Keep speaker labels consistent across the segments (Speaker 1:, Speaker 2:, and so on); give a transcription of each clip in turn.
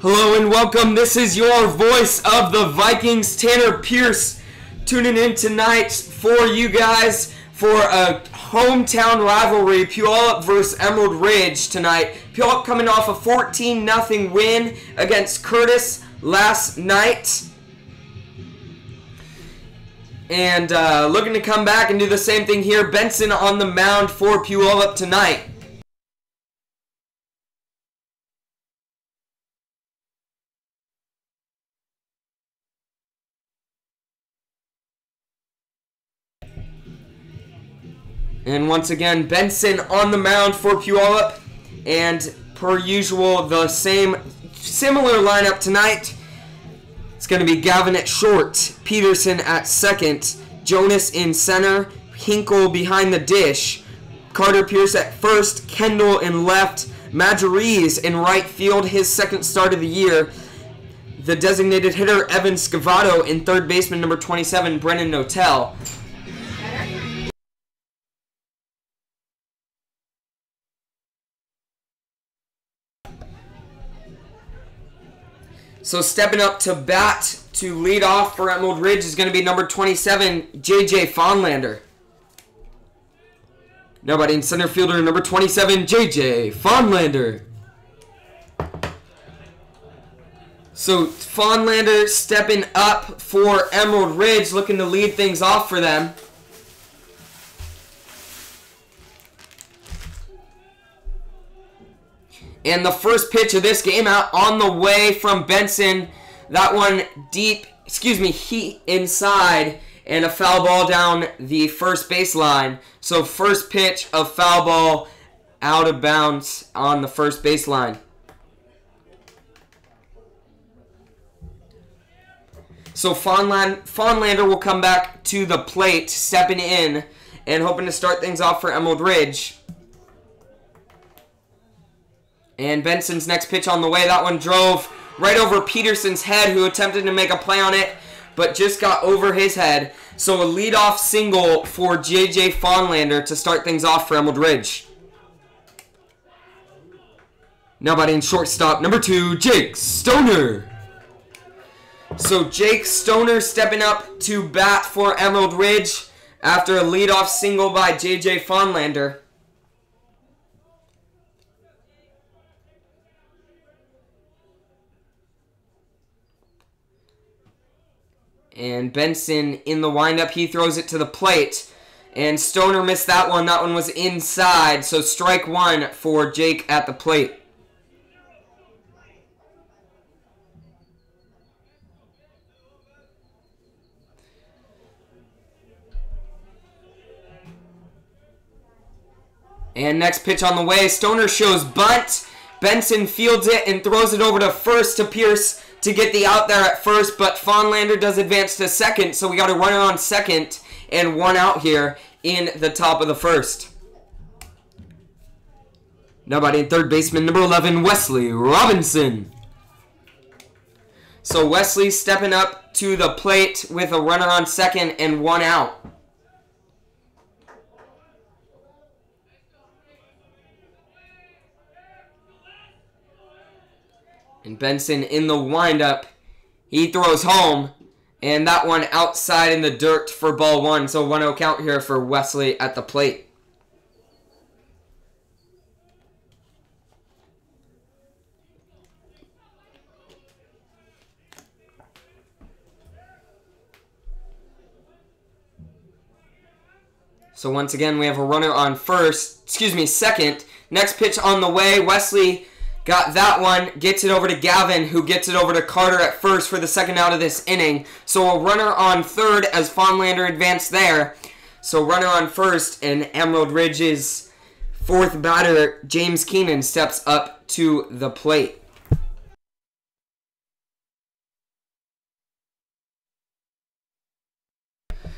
Speaker 1: Hello and welcome. This is your voice of the Vikings, Tanner Pierce, tuning in tonight for you guys for a hometown rivalry, Puyallup versus Emerald Ridge tonight. Puyallup coming off a 14-0 win against Curtis last night. And looking to come back and do the same thing here. Benson on the mound for Puyallup tonight. And once again, Benson on the mound for Puyallup. And per usual, the similar lineup tonight. It's going to be Gavin at short, Peterson at second, Jonas in center, Hinkle behind the dish, Carter Pierce at first, Kendall in left, Majoriz in right field, his second start of the year. The designated hitter, Evan Scavato, in third baseman number 27, Brennan Notel. So stepping up to bat to lead off for Emerald Ridge is going to be number 27, J.J. Fonlander. Nobody in center fielder, number 27, J.J. Fonlander. So Fonlander stepping up for Emerald Ridge, looking to lead things off for them. And the first pitch of this game out on the way from Benson. That one deep, heat inside, and a foul ball down the first baseline. So first pitch of foul ball out of bounds on the first baseline. So Fonlander will come back to the plate, stepping in and hoping to start things off for Emerald Ridge. And Benson's next pitch on the way. That one drove right over Peterson's head, who attempted to make a play on it, but just got over his head. So a leadoff single for J.J. Fonlander to start things off for Emerald Ridge. Now batting shortstop, number 2, Jake Stoner. So Jake Stoner stepping up to bat for Emerald Ridge after a leadoff single by J.J. Fonlander. And Benson in the windup, he throws it to the plate. And Stoner missed that one. That one was inside. So strike one for Jake at the plate. And next pitch on the way. Stoner shows bunt. Benson fields it and throws it over to first to Pierce to get the out there at first, but Fonlander does advance to second, so we got a runner on second and one out here in the top of the first. Now batting third baseman, number 11, Wesley Robinson. So Wesley stepping up to the plate with a runner on second and one out. And Benson in the windup, he throws home, and that one outside in the dirt for ball one. So 1-0 count here for Wesley at the plate. So once again, we have a runner on second. Next pitch on the way. Wesley got that one, gets it over to Gavin, who gets it over to Carter at first for the second out of this inning. So a runner on third as Fonlander advanced there. So runner on first, and Emerald Ridge's fourth batter, James Keenan, steps up to the plate.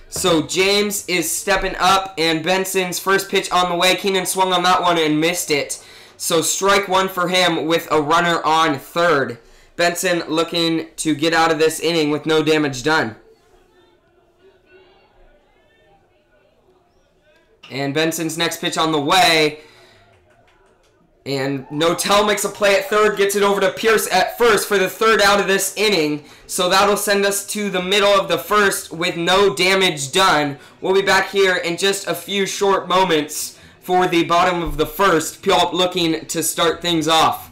Speaker 1: So James is stepping up, and Benson's first pitch on the way. Keenan swung on that one and missed it. So strike one for him with a runner on third. Benson looking to get out of this inning with no damage done. And Benson's next pitch on the way. And Notel makes a play at third, gets it over to Pierce at first for the third out of this inning. So that'll send us to the middle of the first with no damage done. We'll be back here in just a few short moments for the bottom of the first. Puyallup looking to start things off.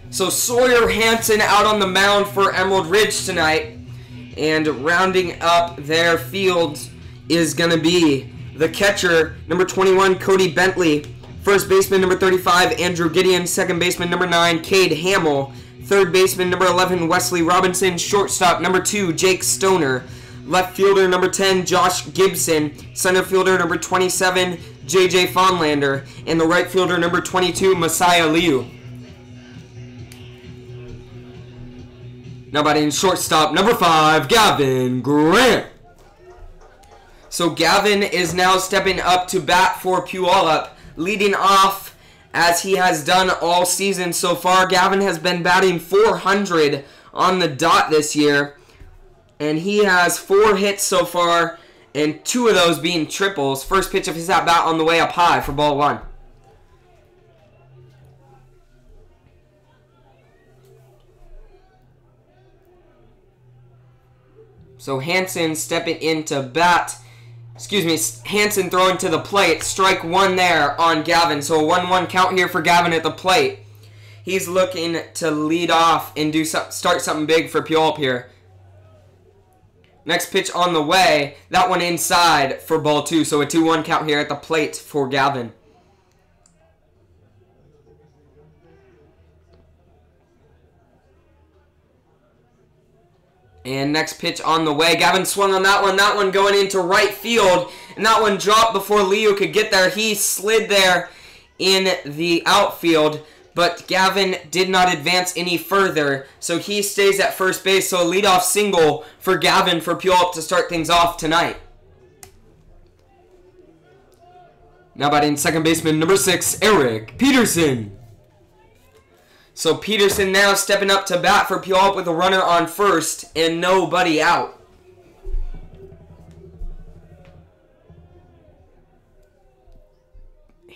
Speaker 1: So Sawyer Hansen out on the mound for Emerald Ridge tonight. And rounding up their field is going to be the catcher, number 21, Cody Bentley. First baseman, number 35, Andrew Gideon. Second baseman, number 9, Cade Hamill. Third baseman, number 11, Wesley Robinson. Shortstop, number 2, Jake Stoner. Left fielder, number 10, Josh Gibson. Center fielder, number 27, J.J. Fonlander. And the right fielder, number 22, Messiah Liu. Now batting shortstop, number 5, Gavin Grant. So Gavin is now stepping up to bat for Puyallup, leading off as he has done all season so far. Gavin has been batting .400 on the dot this year, and he has 4 hits so far, and 2 of those being triples. First pitch of his at-bat on the way up high for ball 1. So Hansen stepping into bat. Hansen throwing to the plate. Strike 1 there on Gavin. So a 1-1 count here for Gavin at the plate. He's looking to lead off and start something big for Puyallup here. Next pitch on the way. That one inside for ball 2. So a 2-1 count here at the plate for Gavin. And next pitch on the way. Gavin swung on that one. That one going into right field. And that one dropped before Leo could get there. He slid there in the outfield. But Gavin did not advance any further. So he stays at first base. So a leadoff single for Gavin for Puyallup to start things off tonight. Now batting second baseman number 6, Eric Peterson. So Peterson now stepping up to bat for Puyallup with a runner on first and nobody out.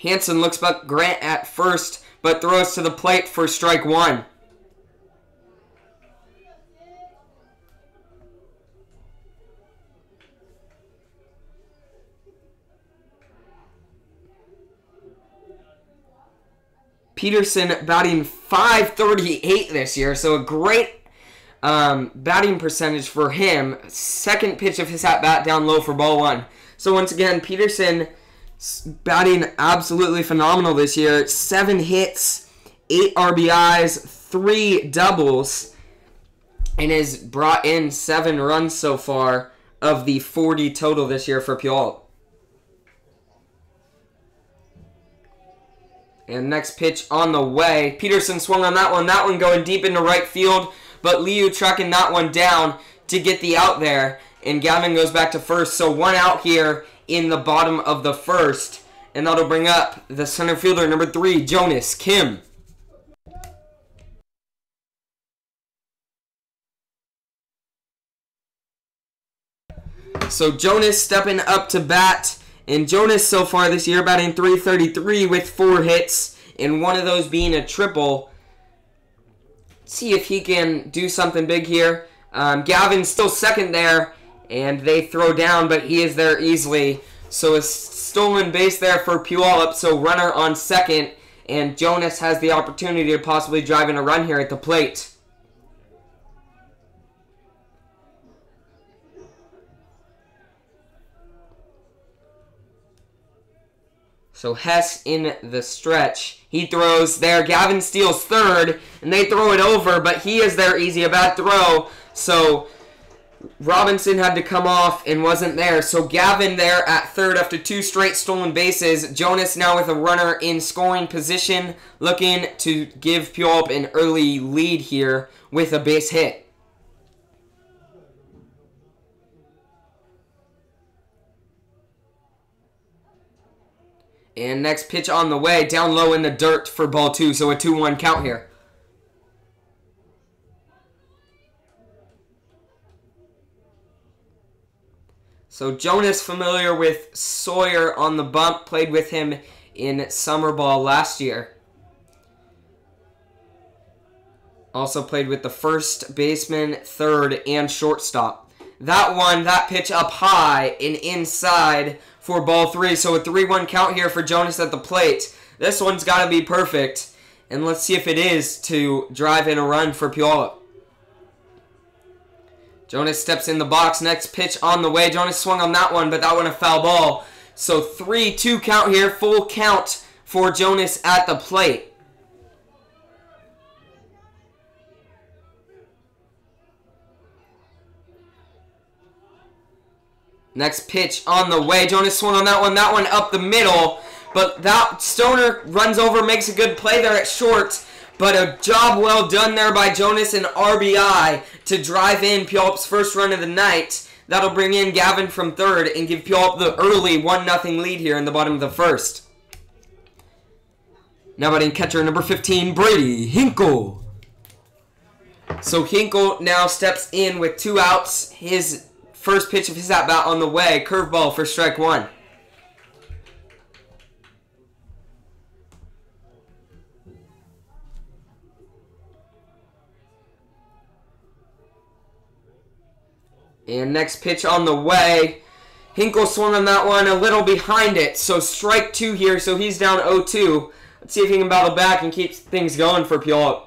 Speaker 1: Hansen looks back Grant at first, but throws to the plate for strike 1. Peterson batting .538 this year, so a great batting percentage for him. Second pitch of his at-bat down low for ball 1. So once again, Peterson batting absolutely phenomenal this year. 7 hits, 8 RBIs, 3 doubles, and has brought in 7 runs so far of the 40 total this year for Puyallup. And next pitch on the way. Peterson swung on that one. That one going deep into right field. But Liu tracking that one down to get the out there. And Gavin goes back to first. So 1 out here in the bottom of the first. And that'll bring up the center fielder, number 3, Jonas Kim. So Jonas stepping up to bat. And Jonas so far this year batting .333 with 4 hits, and one of those being a triple. See if he can do something big here. Gavin's still second there, and they throw down, but he is there easily. So a stolen base there for Puyallup, so runner on second, and Jonas has the opportunity to possibly drive in a run here at the plate. So Hess in the stretch. He throws there. Gavin steals third, and they throw it over, but he is there easy. A bad throw. So Robinson had to come off and wasn't there. So Gavin there at third after 2 straight stolen bases. Jonas now with a runner in scoring position, looking to give Puyallup an early lead here with a base hit. And next pitch on the way, down low in the dirt for ball 2, so a 2-1 count here. So Jonas familiar with Sawyer on the bump, played with him in summer ball last year. Also played with the first baseman, third, and shortstop. That pitch up high and inside for ball 3. So a 3-1 count here for Jonas at the plate. This one's got to be perfect. And let's see if it is to drive in a run for Puyallup. Jonas steps in the box. Next pitch on the way. Jonas swung on that one, but that one a foul ball. So 3-2 count here. Full count for Jonas at the plate. Next pitch on the way. Jonas swung on that one up the middle. But that Stoner runs over, makes a good play there at short. But a job well done there by Jonas and RBI to drive in Puyallup's first run of the night. That'll bring in Gavin from third and give Puyallup the early 1-0 lead here in the bottom of the first. Now batting catcher number 15, Brady Hinkle. So Hinkle now steps in with 2 outs. His first pitch of his at-bat on the way. Curveball for strike 1. And next pitch on the way. Hinkle swung on that one a little behind it. So strike 2 here. So he's down 0-2. Let's see if he can battle back and keep things going for Puyallup.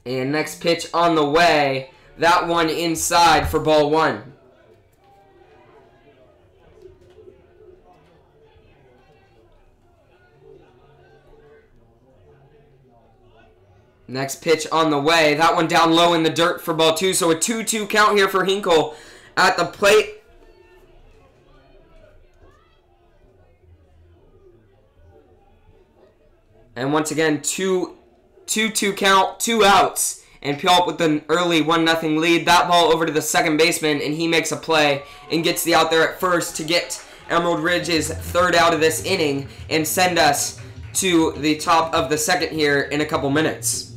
Speaker 1: And next pitch on the way. That one inside for ball 1. Next pitch on the way. That one down low in the dirt for ball 2. So a 2-2 count here for Hinkle at the plate. And once again, 2-2 count, 2 outs. And Puyallup with an early 1-0 lead. That ball over to the second baseman, and he makes a play and gets the out there at first to get Emerald Ridge's third out of this inning and send us to the top of the second here in a couple minutes.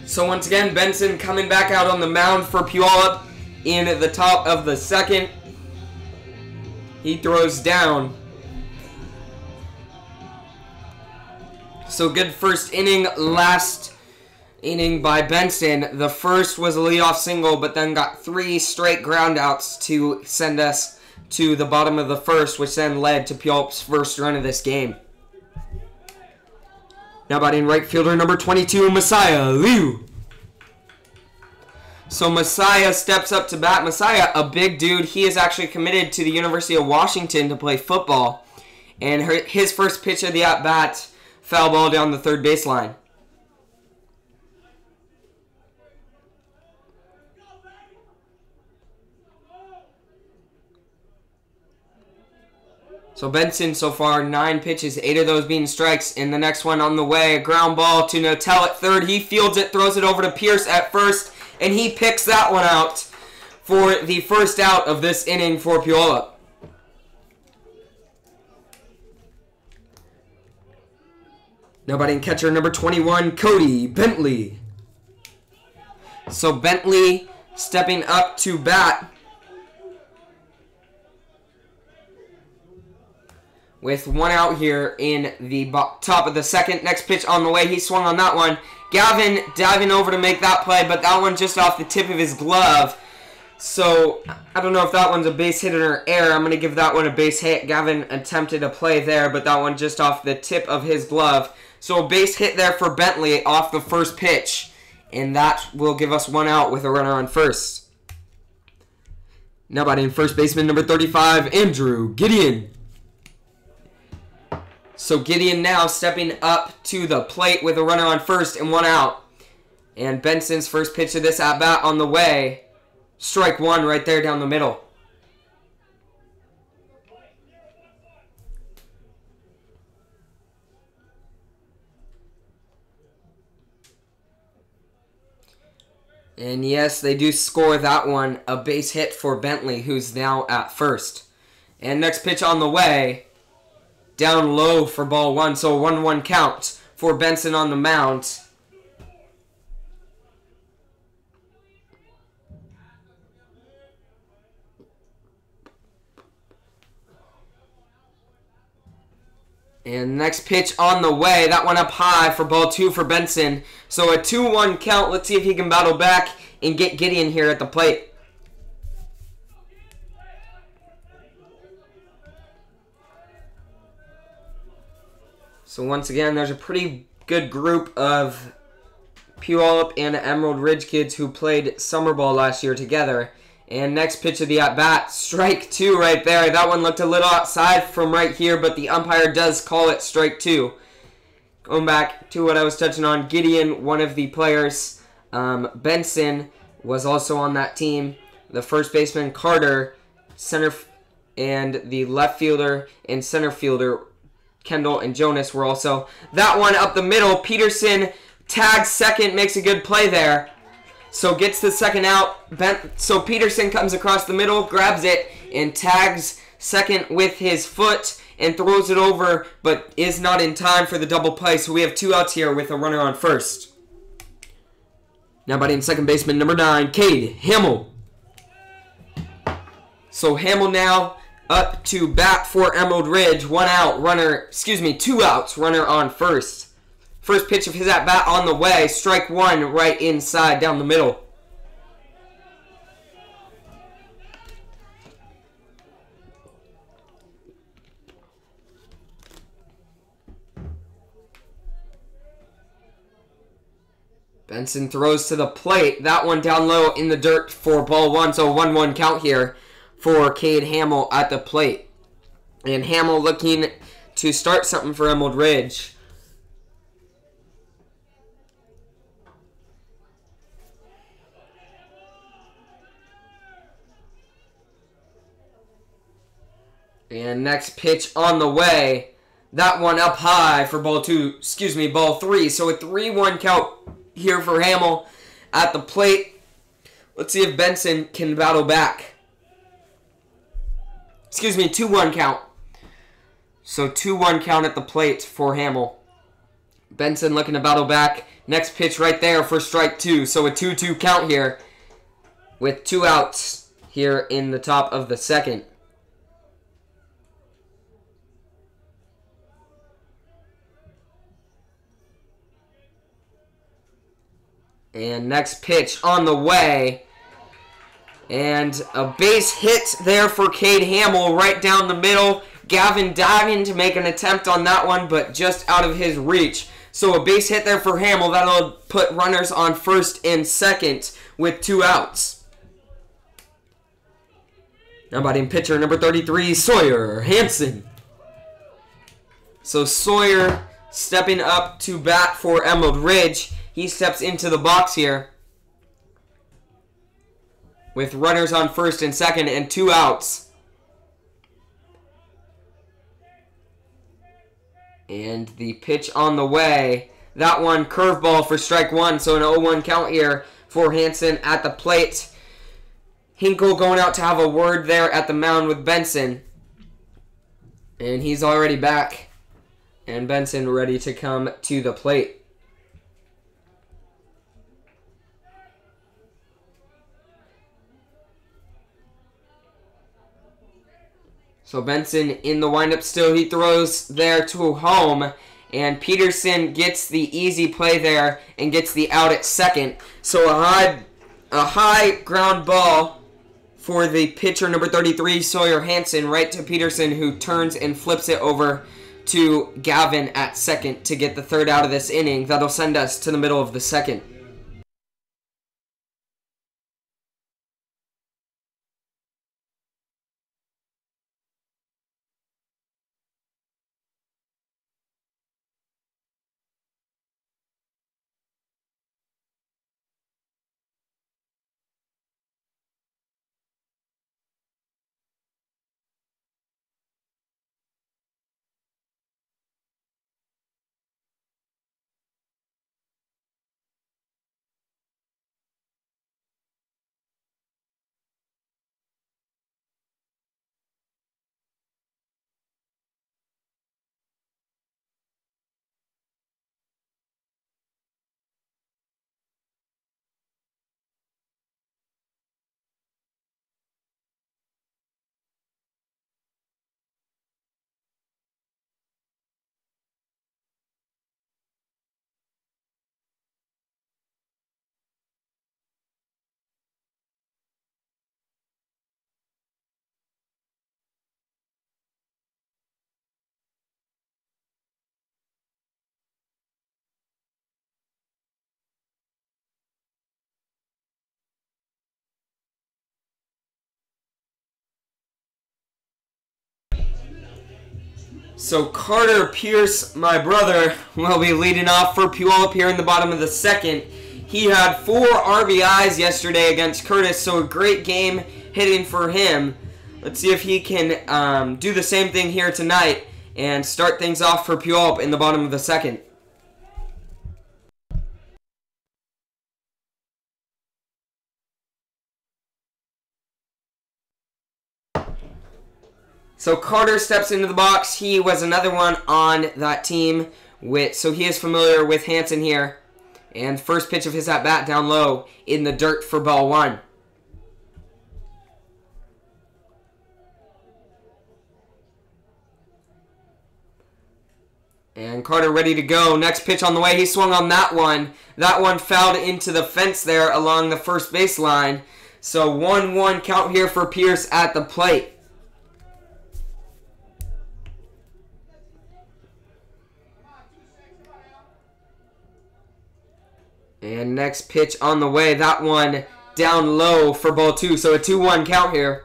Speaker 1: So once again, Benson coming back out on the mound for Puyallup in the top of the second. He throws down. So good first inning, last inning by Benson. The first was a leadoff single, but then got 3 straight groundouts to send us to the bottom of the first, which then led to Puyallup's first run of this game. Now batting right fielder number 22, Messiah Liu. So Messiah steps up to bat. Messiah, a big dude. He is actually committed to the University of Washington to play football. And his first pitch of the at-bat, foul ball down the third baseline. So Benson so far, 9 pitches, 8 of those being strikes. And the next one on the way, a ground ball to Notel at third. He fields it, throws it over to Pierce at first, and he picks that one out for the first out of this inning for Puyallup. Now batting catcher number 21, Cody Bentley. So Bentley stepping up to bat with 1 out here in the top of the second. Next pitch on the way. He swung on that one. Gavin diving over to make that play, but that one just off the tip of his glove. So I don't know if that one's a base hit or error. I'm going to give that one a base hit. Gavin attempted a play there, but that one just off the tip of his glove. So a base hit there for Bentley off the first pitch. And that will give us 1 out with a runner on first. Now batting first baseman number 35, Andrew Gideon. So Gideon now stepping up to the plate with a runner on first and 1 out. And Benson's first pitch of this at-bat on the way. Strike 1 right there down the middle. And yes, they do score that one. A base hit for Bentley, who's now at first. And next pitch on the way. Down low for ball 1, so a 1-1 count for Benson on the mound. And next pitch on the way, that one up high for ball 2 for Benson. So a 2-1 count. Let's see if he can battle back and get Gideon here at the plate. So once again, there's a pretty good group of Puyallup and Emerald Ridge kids who played summer ball last year together. And next pitch of the at-bat, strike 2 right there. That one looked a little outside from right here, but the umpire does call it strike 2. Going back to what I was touching on, Gideon, one of the players. Benson was also on that team. The first baseman, Carter, center, and the left fielder and center fielder, Kendall and Jonas, were also. That one up the middle, Peterson tags second, makes a good play there. So gets the second out. So Peterson comes across the middle, grabs it, and tags second with his foot and throws it over, but is not in time for the double play. So we have 2 outs here with a runner on first. Now batting second baseman number 9, Cade Hamill. So Hamill now up to bat for Emerald Ridge. 2 outs, runner on first. First pitch of his at-bat on the way. Strike 1 right inside down the middle. Benson throws to the plate. That one down low in the dirt for ball 1. So 1-1 count here for Cade Hamill at the plate. And Hamill looking to start something for Emerald Ridge. And next pitch on the way. That one up high for ball 3. So a 3-1 count here for Hamill at the plate. Let's see if Benson can battle back. 2-1 count. So 2-1 count at the plate for Hamill. Benson looking to battle back. Next pitch right there for strike 2. So a 2-2 count here with 2 outs here in the top of the second. And next pitch on the way. And a base hit there for Cade Hamill right down the middle. Gavin diving to make an attempt on that one, but just out of his reach. So a base hit there for Hamill. That'll put runners on first and second with 2 outs. Now batting pitcher number 33, Sawyer Hansen. So Sawyer stepping up to bat for Emerald Ridge. He steps into the box here with runners on first and second and 2 outs. And the pitch on the way. That one, curveball for strike 1. So an 0-1 count here for Hansen at the plate. Hinkle going out to have a word there at the mound with Benson. And he's already back. And Benson ready to come to the plate. So Benson in the windup still. He throws there to home. And Peterson gets the easy play there and gets the out at second. So a high ground ball for the pitcher number 33, Sawyer Hansen, right to Peterson, who turns and flips it over to Gavin at second to get the 3rd out of this inning. That'll send us to the middle of the second. So Carter Pierce, my brother, will be leading off for Puyallup here in the bottom of the second. He had 4 RBIs yesterday against Curtis, so a great game hitting for him. Let's see if he can do the same thing here tonight and start things off for Puyallup in the bottom of the second. So Carter steps into the box. He was another one on that team, so he is familiar with Hansen here. And first pitch of his at-bat down low in the dirt for ball 1. And Carter ready to go. Next pitch on the way. He swung on that one. That one fouled into the fence there along the first baseline. So 1-1 count here for Pierce at the plate. And next pitch on the way. That one down low for ball 2. So a 2-1 count here.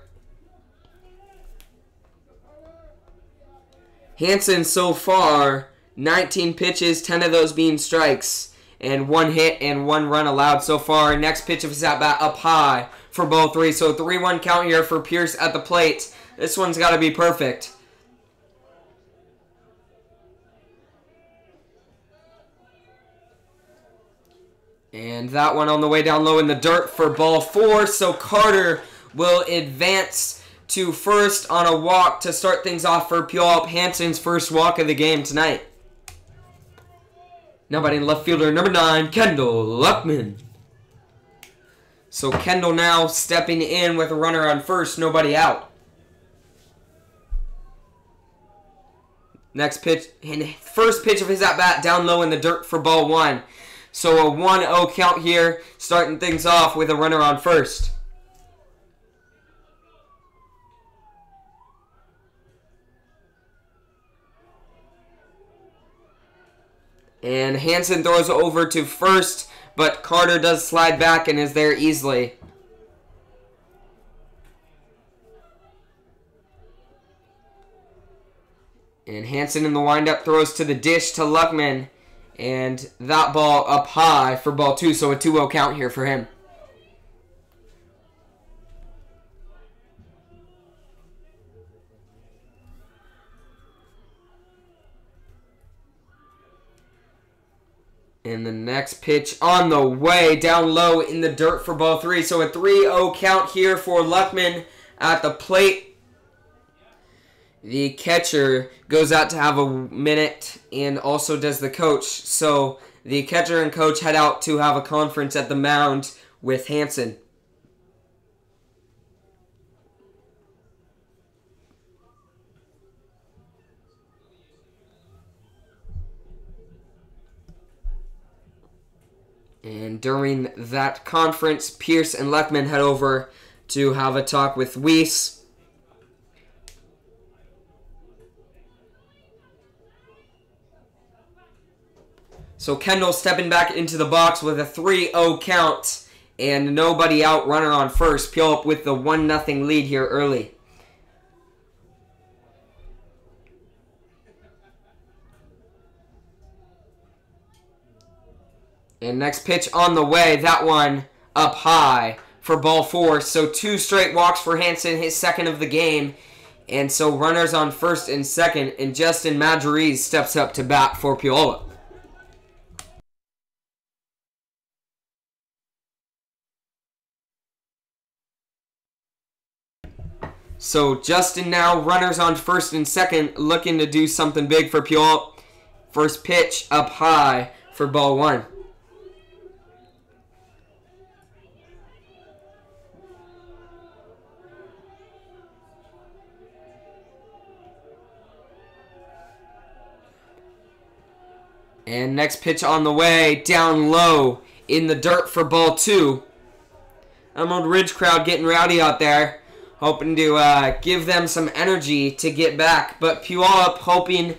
Speaker 1: Hansen so far, 19 pitches, 10 of those being strikes. And 1 hit and 1 run allowed so far. Next pitch of his at-bat up high for ball 3. So 3-1 count here for Pierce at the plate. This one's got to be perfect. And that one on the way down low in the dirt for ball 4. So Carter will advance to first on a walk to start things off for Puyallup. Hansen's first walk of the game tonight. Now batting left fielder number 9, Kendall Luckman. So Kendall now stepping in with a runner on first, nobody out. Next pitch, first pitch of his at-bat down low in the dirt for ball 1. So a 1-0 count here, starting things off with a runner on first. And Hansen throws over to first, but Carter does slide back and is there easily. And Hansen in the windup throws to the dish to Luckman. And that ball up high for ball 2, so a 2-0 count here for him. And the next pitch on the way, down low in the dirt for ball 3. So a 3-0 count here for Luckman at the plate. The catcher goes out to have a minute, and also does the coach. So the catcher and coach head out to have a conference at the mound with Hansen. And during that conference, Pierce and Luckman head over to have a talk with Weiss. So Kendall stepping back into the box with a 3-0 count and nobody out, runner on first. Puyallup with the 1-0 lead here early. And next pitch on the way, that one up high for ball 4. So 2 straight walks for Hansen, his second of the game. And so runners on first and second, and Justin Majoriz steps up to bat for Puyallup. So Justin now, runners on first and second, looking to do something big for Puyallup. First pitch up high for ball 1. And next pitch on the way, down low in the dirt for ball 2. Emerald Ridge crowd getting rowdy out there, hoping to give them some energy to get back. But Puyallup hoping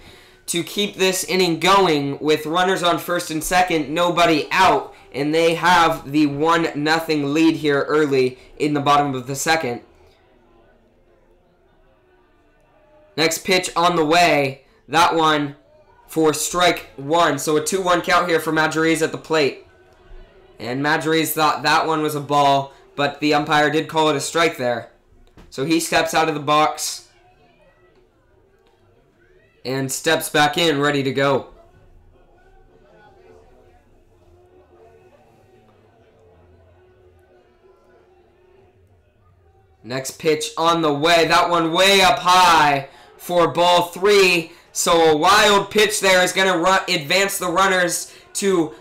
Speaker 1: to keep this inning going with runners on first and second, nobody out. And they have the 1-0 lead here early in the bottom of the second. Next pitch on the way, that one for strike 1. So a 2-1 count here for Majoriz at the plate. And Majoriz thought that one was a ball, but the umpire did call it a strike there. So he steps out of the box and steps back in, ready to go. Next pitch on the way, that one way up high for ball 3. So a wild pitch there is going to advance the runners to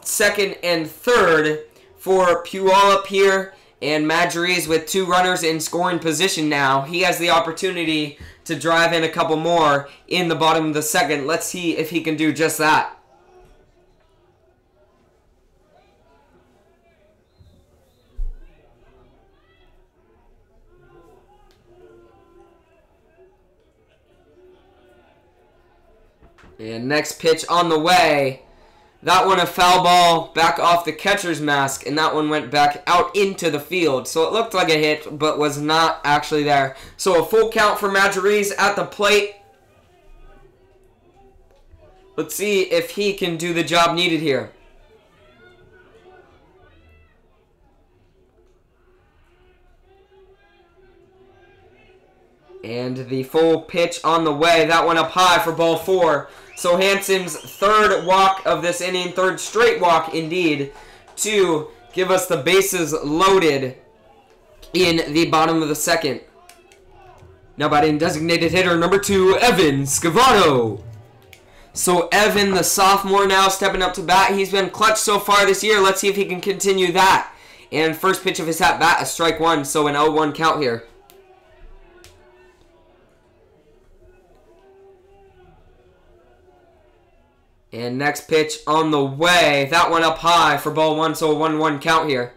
Speaker 1: second and third for Puyallup here. And Majoriz with 2 runners in scoring position now. He has the opportunity to drive in a couple more in the bottom of the second. Let's see if he can do just that. And next pitch on the way. That one a foul ball back off the catcher's mask, and that one went back out into the field. So it looked like a hit, but was not actually there. So a full count for Majoriz at the plate. Let's see if he can do the job needed here. And the full pitch on the way. That one up high for ball 4. So Hansen's third walk of this inning, third straight walk indeed, to give us the bases loaded in the bottom of the second. Now batting designated hitter number 2, Evan Scavano. So Evan, the sophomore, now stepping up to bat. He's been clutch so far this year. Let's see if he can continue that. And first pitch of his at bat, a strike one, so an 0-1 count here. And next pitch on the way. That one up high for ball one, so a 1-1 count here.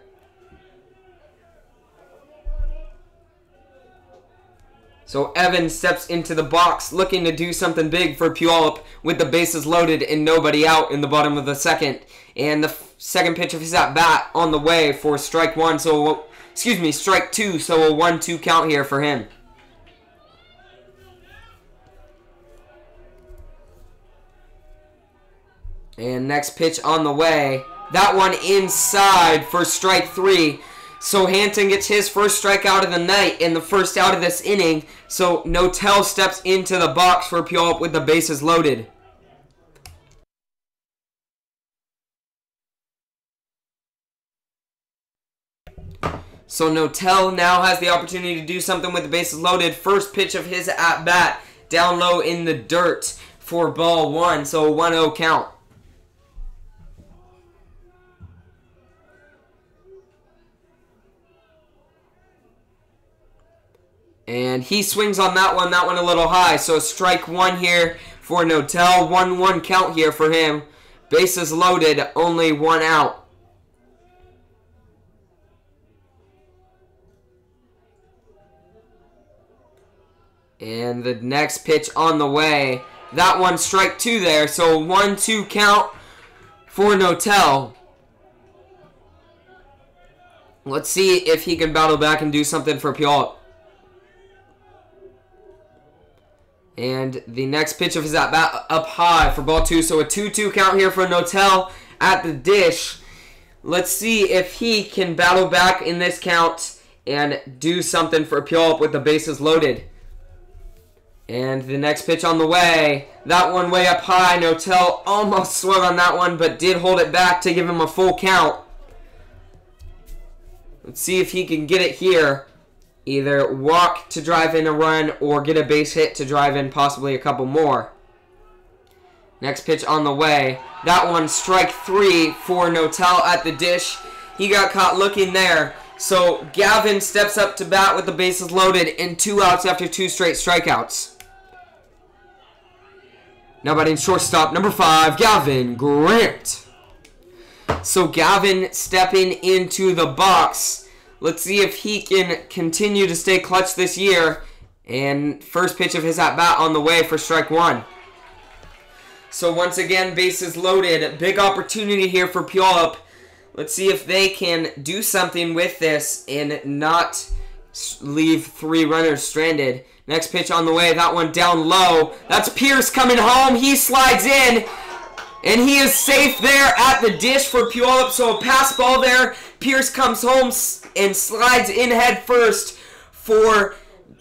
Speaker 1: So Evan steps into the box looking to do something big for Puyallup with the bases loaded and nobody out in the bottom of the second. And the second pitch of his at bat on the way for strike one, so strike two, so a 1-2 count here for him. And next pitch on the way. That one inside for strike three. So Hanson gets his first strikeout of the night and the first out of this inning. So Notel steps into the box for Puyallup with the bases loaded. So Notel now has the opportunity to do something with the bases loaded. First pitch of his at-bat down low in the dirt for ball one. So a 1-0 count. And he swings on that one a little high. So strike one here for Notel. 1-1 count here for him. Bases loaded, only one out. And the next pitch on the way. That one strike two there. So 1-2 count for Notel. Let's see if he can battle back and do something for Puyallup. And the next pitch of his at-bat up high for ball two. So a 2-2 count here for Notel at the dish. Let's see if he can battle back in this count and do something for Puyallup with the bases loaded. And the next pitch on the way. That one way up high. Notel almost swung on that one, but did hold it back to give him a full count. Let's see if he can get it here. Either walk to drive in a run or get a base hit to drive in possibly a couple more. Next pitch on the way. That one strike three for Notel at the dish. He got caught looking there. So Gavin steps up to bat with the bases loaded and 2 outs after 2 straight strikeouts. Now batting shortstop, number 5, Gavin Grant. So Gavin stepping into the box. Let's see if he can continue to stay clutch this year. And first pitch of his at-bat on the way for strike one. So once again, bases loaded. Big opportunity here for Puyallup. Let's see if they can do something with this and not leave 3 runners stranded. Next pitch on the way. That one down low. That's Pierce coming home. He slides in. And he is safe there at the dish for Puyallup. So a pass ball there. Pierce comes home and slides in head first for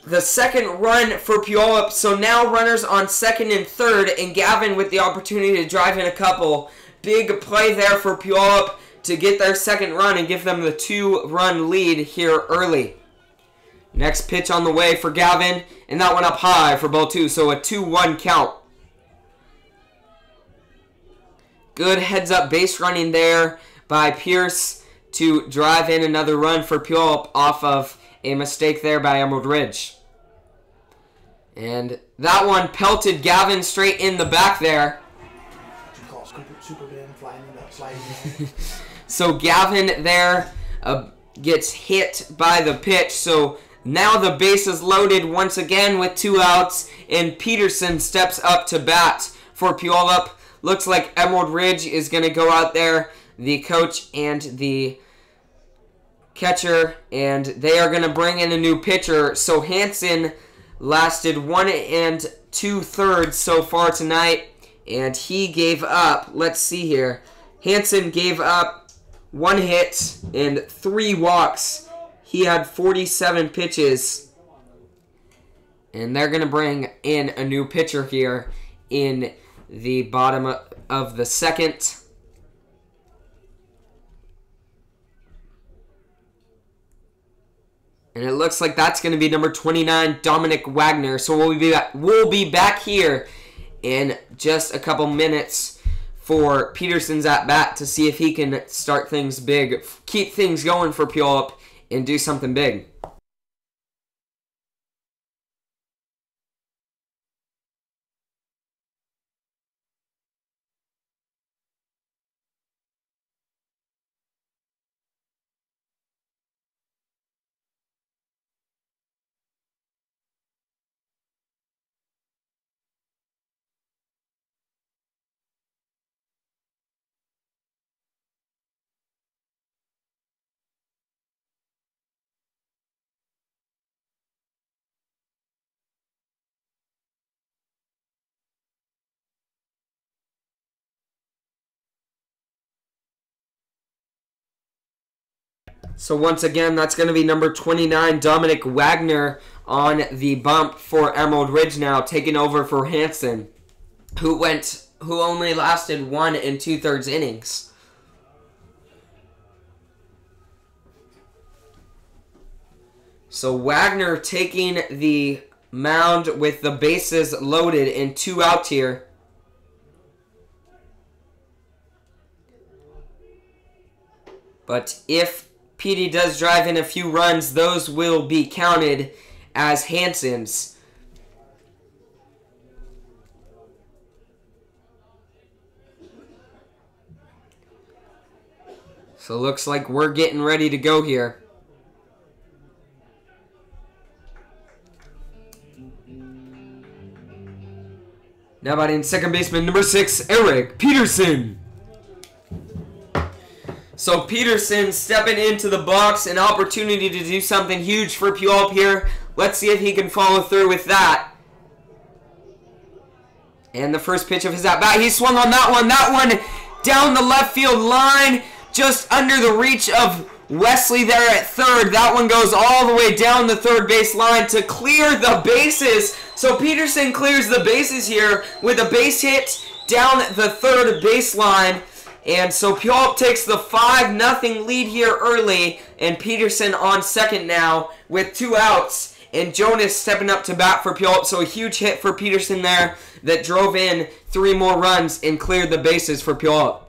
Speaker 1: the second run for Puyallup. So now runners on second and third, and Gavin with the opportunity to drive in a couple. Big play there for Puyallup to get their second run and give them the 2-run lead here early. Next pitch on the way for Gavin, and that one up high for ball 2, so a 2-1 count. Good heads-up base running there by Pierce to drive in another run for Puyallup off of a mistake there by Emerald Ridge. And that one pelted Gavin straight in the back there. So Gavin there gets hit by the pitch. So now the base is loaded once again with 2 outs. And Peterson steps up to bat for Puyallup. Looks like Emerald Ridge is going to go out there, the coach and the catcher, and they are going to bring in a new pitcher. So Hanson lasted 1 2/3 so far tonight, and he gave up, let's see here, Hanson gave up 1 hit and 3 walks. He had 47 pitches, and they're going to bring in a new pitcher here in the bottom of the second. And it looks like that's going to be number 29, Dominic Wagner. So we'll be back here in just a couple minutes for Peterson's at bat to see if he can start things big, keep things going for Puyallup, and do something big. So once again, that's going to be number 29, Dominic Wagner, on the bump for Emerald Ridge now, taking over for Hanson, who only lasted 1 2/3 innings. So Wagner taking the mound with the bases loaded and 2 outs here. But if PD does drive in a few runs, those will be counted as Hanson's. So looks like we're getting ready to go here. Now batting second baseman number 6, Eric Peterson. So Peterson stepping into the box, an opportunity to do something huge for Puyallup here. Let's see if he can follow through with that. And the first pitch of his at-bat, he swung on that one. That one down the left field line, just under the reach of Wesley there at third. That one goes all the way down the third base line to clear the bases. So Peterson clears the bases here with a base hit down the third baseline. And so Puyallup takes the 5-0 lead here early, and Peterson on second now with 2 outs. And Jonas stepping up to bat for Puyallup, so a huge hit for Peterson there that drove in 3 more runs and cleared the bases for Puyallup.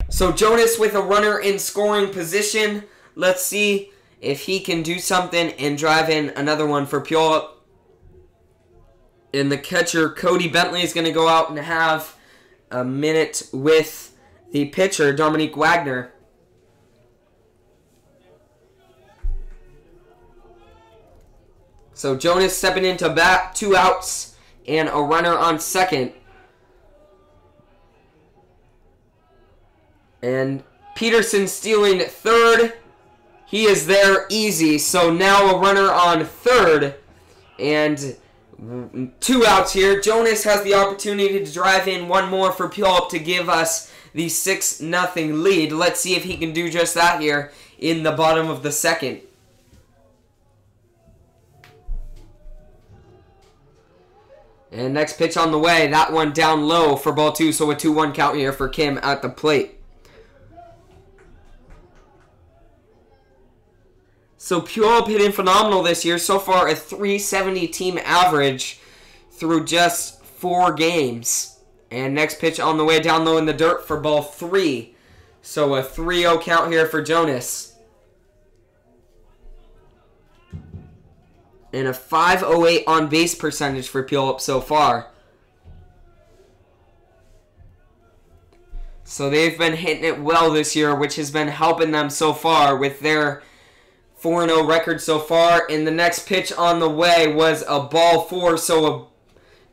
Speaker 1: So Jonas with a runner in scoring position. Let's see if he can do something and drive in another one for Puyallup. And the catcher, Cody Bentley, is going to go out and have a minute with the pitcher, Dominic Wagner. So Jonas stepping into bat, 2 outs, and a runner on second. And Peterson stealing third. He is there easy. So now a runner on third. And 2 outs here. Jonas has the opportunity to drive in one more for Puyallup to give us the 6-0 lead. Let's see if he can do just that here in the bottom of the second. And next pitch on the way. That one down low for ball 2. So a 2-1 count here for Kim at the plate. So Puyallup hitting phenomenal this year. So far, a .370 team average through just 4 games. And next pitch on the way down low in the dirt for ball 3. So a 3-0 count here for Jonas. And a .508 on base percentage for Puyallup so far. So they've been hitting it well this year, which has been helping them so far with their 4-0 record so far. And the next pitch on the way was a ball 4. So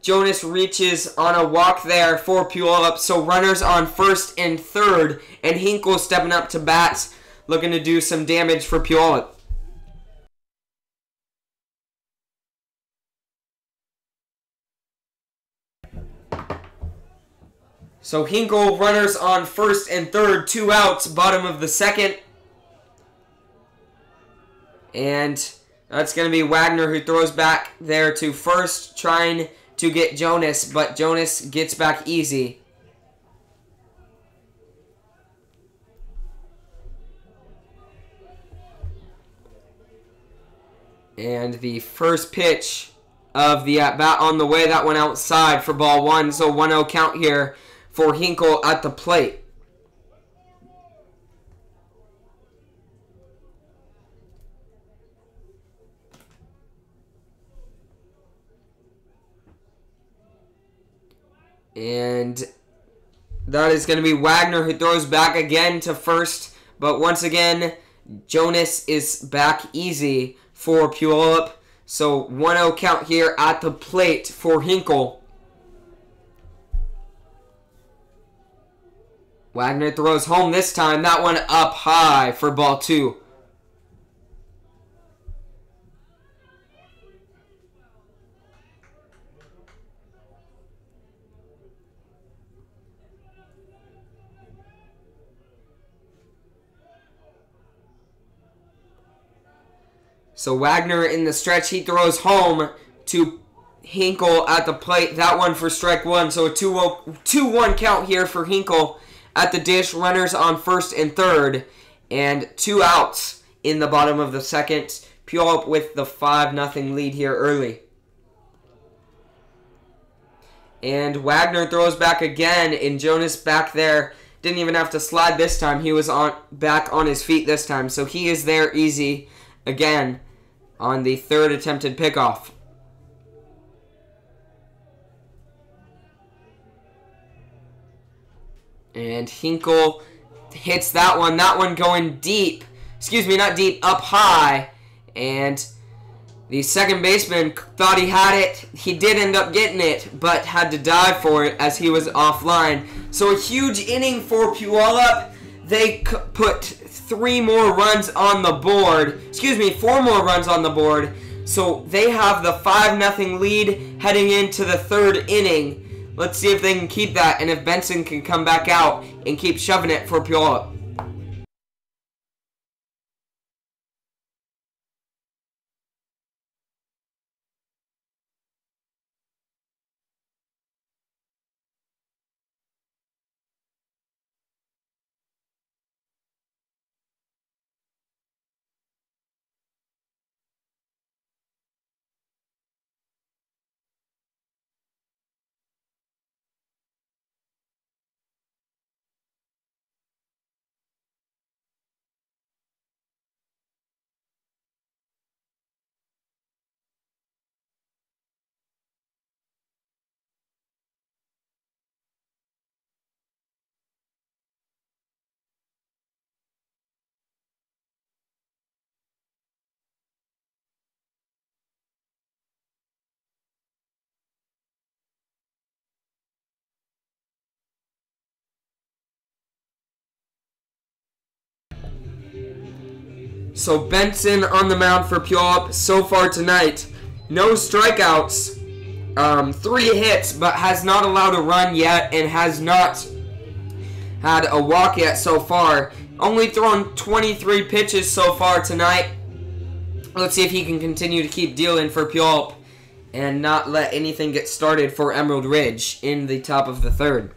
Speaker 1: Jonas reaches on a walk there for Puyallup. So runners on first and third. And Hinkle stepping up to bat, looking to do some damage for Puyallup. So Hinkle, runners on first and third, 2 outs, bottom of the second. And that's going to be Wagner who throws back there to first, trying to get Jonas, but Jonas gets back easy. And the first pitch of the at-bat on the way, that one outside for ball one. So 1-0 count here for Hinkle at the plate. And that is going to be Wagner, who throws back again to first. But once again, Jonas is back easy for Puyallup. So 1-0 count here at the plate for Hinkle. Wagner throws home this time. That one up high for ball two. So Wagner in the stretch, he throws home to Hinkle at the plate. That one for strike one. So a 2-1 count here for Hinkle at the dish. Runners on first and third. And 2 outs in the bottom of the second. Puyallup with the 5-0 lead here early. And Wagner throws back again. And Jonas back there. Didn't even have to slide this time. He was back on his feet this time. So he is there easy again on the third attempted pickoff. And Hinkle hits that one. That one going deep. Excuse me, not deep, up high. And the second baseman thought he had it. He did end up getting it, but had to dive for it as he was offline. So a huge inning for Puyallup. They put 3 more runs on the board. Excuse me, 4 more runs on the board. So they have the 5-0 lead heading into the third inning. Let's see if they can keep that and if Benson can come back out and keep shoving it for Puyallup. So Benson on the mound for Puyallup so far tonight. No strikeouts, 3 hits, but has not allowed a run yet and has not had a walk yet so far. Only thrown 23 pitches so far tonight. Let's see if he can continue to keep dealing for Puyallup and not let anything get started for Emerald Ridge in the top of the third.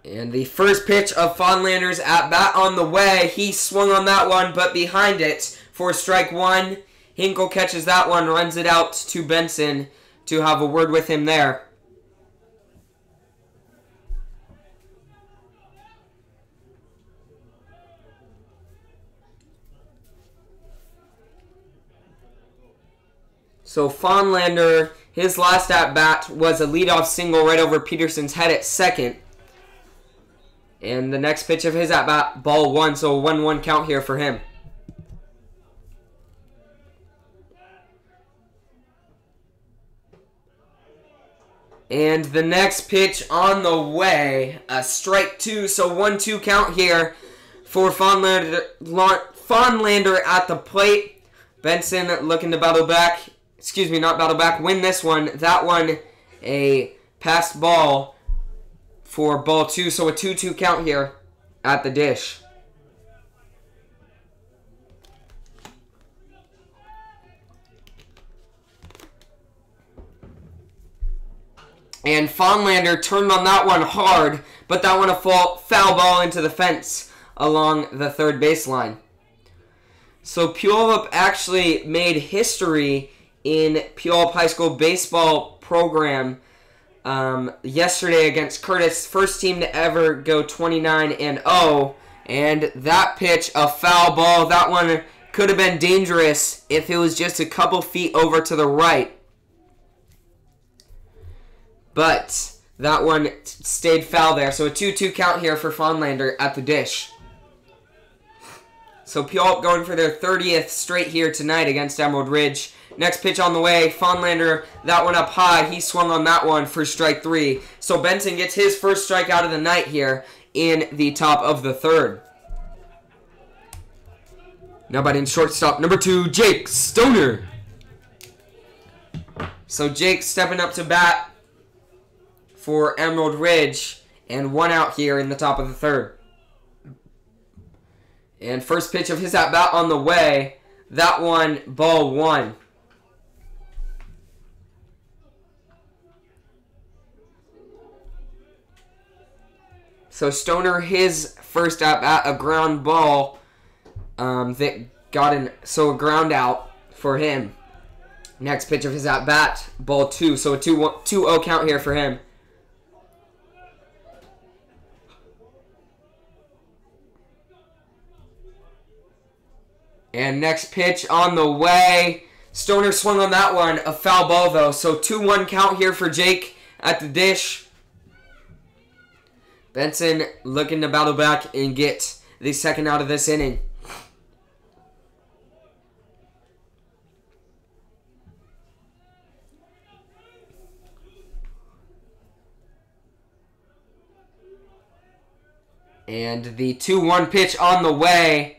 Speaker 1: And the first pitch of Fonlander's at bat on the way. He swung on that one, but behind it for strike one. Hinkle catches that one, runs it out to Benson to have a word with him there. So Fonlander, his last at bat was a leadoff single right over Peterson's head at second. And the next pitch of his at-bat, ball one, so a 1-1 count here for him. And the next pitch on the way, a strike two, so 1-2 count here for Fonlander at the plate. Benson looking to battle back, win this one. That one, a passed ball for ball two, so a 2-2 count here at the dish. And Fonlander turned on that one hard, but that one a foul ball into the fence along the third baseline. So Puyallup actually made history in Puyallup High School baseball program yesterday against Curtis. First team to ever go 29-0. And that pitch, a foul ball. That one could have been dangerous if it was just a couple feet over to the right. But that one stayed foul there. So a 2-2 count here for Fonlander at the dish. So Puyallup going for their 30th straight here tonight against Emerald Ridge. Next pitch on the way. Fonlander, that one up high. He swung on that one for strike 3. So Benson gets his first strikeout of the night here in the top of the third. Now batting shortstop number 2, Jake Stoner. So Jake stepping up to bat for Emerald Ridge, and one out here in the top of the third. And first pitch of his at-bat on the way. That one, ball 1. So Stoner, his first at-bat, a ground ball that got in, so a ground out for him. Next pitch of his at-bat, ball 2. So a 2-0 count here for him. And next pitch on the way. Stoner swung on that one. A foul ball, though. So 2-1 count here for Jake at the dish. Benson looking to battle back and get the second out of this inning. And the 2-1 pitch on the way.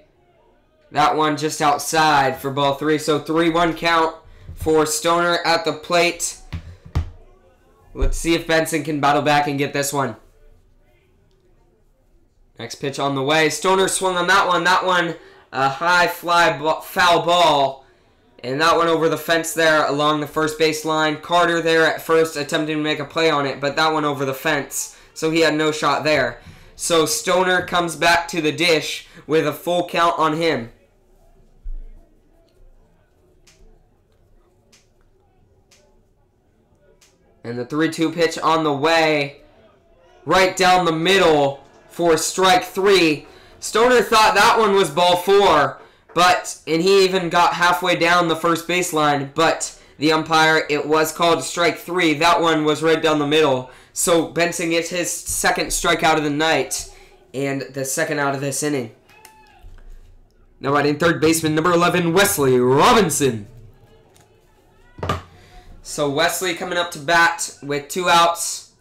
Speaker 1: That one just outside for ball 3. So 3-1 count for Stoner at the plate. Let's see if Benson can battle back and get this one. Next pitch on the way. Stoner swung on that one. That one, a high fly foul ball. And that one over the fence there along the first base line. Carter there at first attempting to make a play on it, but that one over the fence. So he had no shot there. So Stoner comes back to the dish with a full count on him. And the 3-2 pitch on the way. Right down the middle for strike 3. Stoner thought that one was ball 4. And he even got halfway down the first baseline. But the umpire, it was called strike 3. That one was right down the middle. So Benson gets his second strikeout of the night. And the second out of this inning. Now batting third baseman number 11, Wesley Robinson. So Wesley coming up to bat with 2 outs.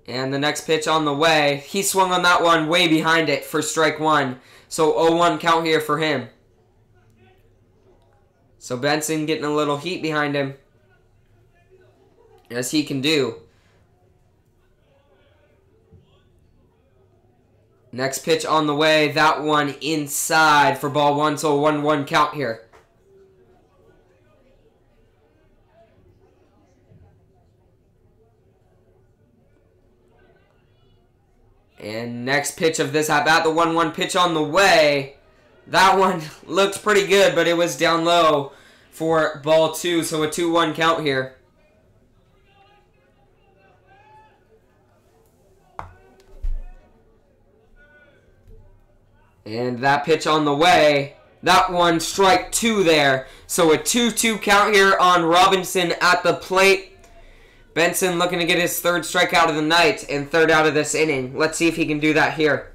Speaker 1: And the next pitch on the way. He swung on that one way behind it for strike 1. So 0-1 count here for him. So Benson getting a little heat behind him. As he can do. Next pitch on the way. That one inside for ball 1. So 1-1 count here. And next pitch of this at-bat, the 1-1 pitch on the way. That one looked pretty good, but it was down low for ball 2, so a 2-1 count here. And that pitch on the way. That one, strike 2 there. So a 2-2 count here on Robinson at the plate. Benson looking to get his third strikeout of the night and third out of this inning. Let's see if he can do that here.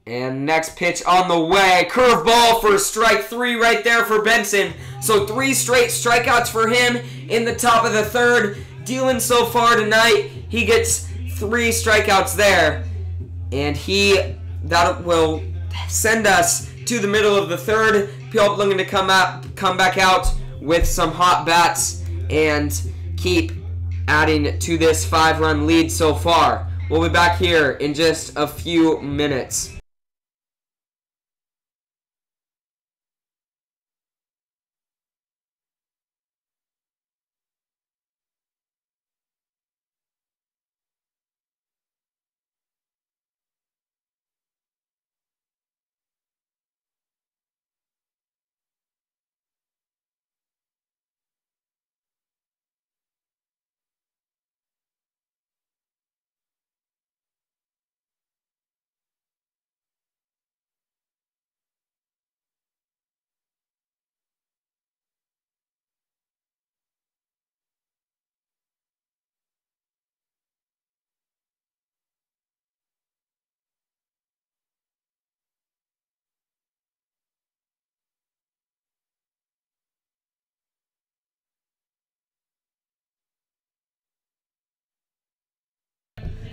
Speaker 1: And next pitch on the way. Curveball for strike 3 right there for Benson. So 3 straight strikeouts for him in the top of the third. Dealing so far tonight. He gets 3 strikeouts there. And that will send us to the middle of the third. Puyallup looking to come back out with some hot bats and keep adding to this 5-run lead so far. We'll be back here in just a few minutes.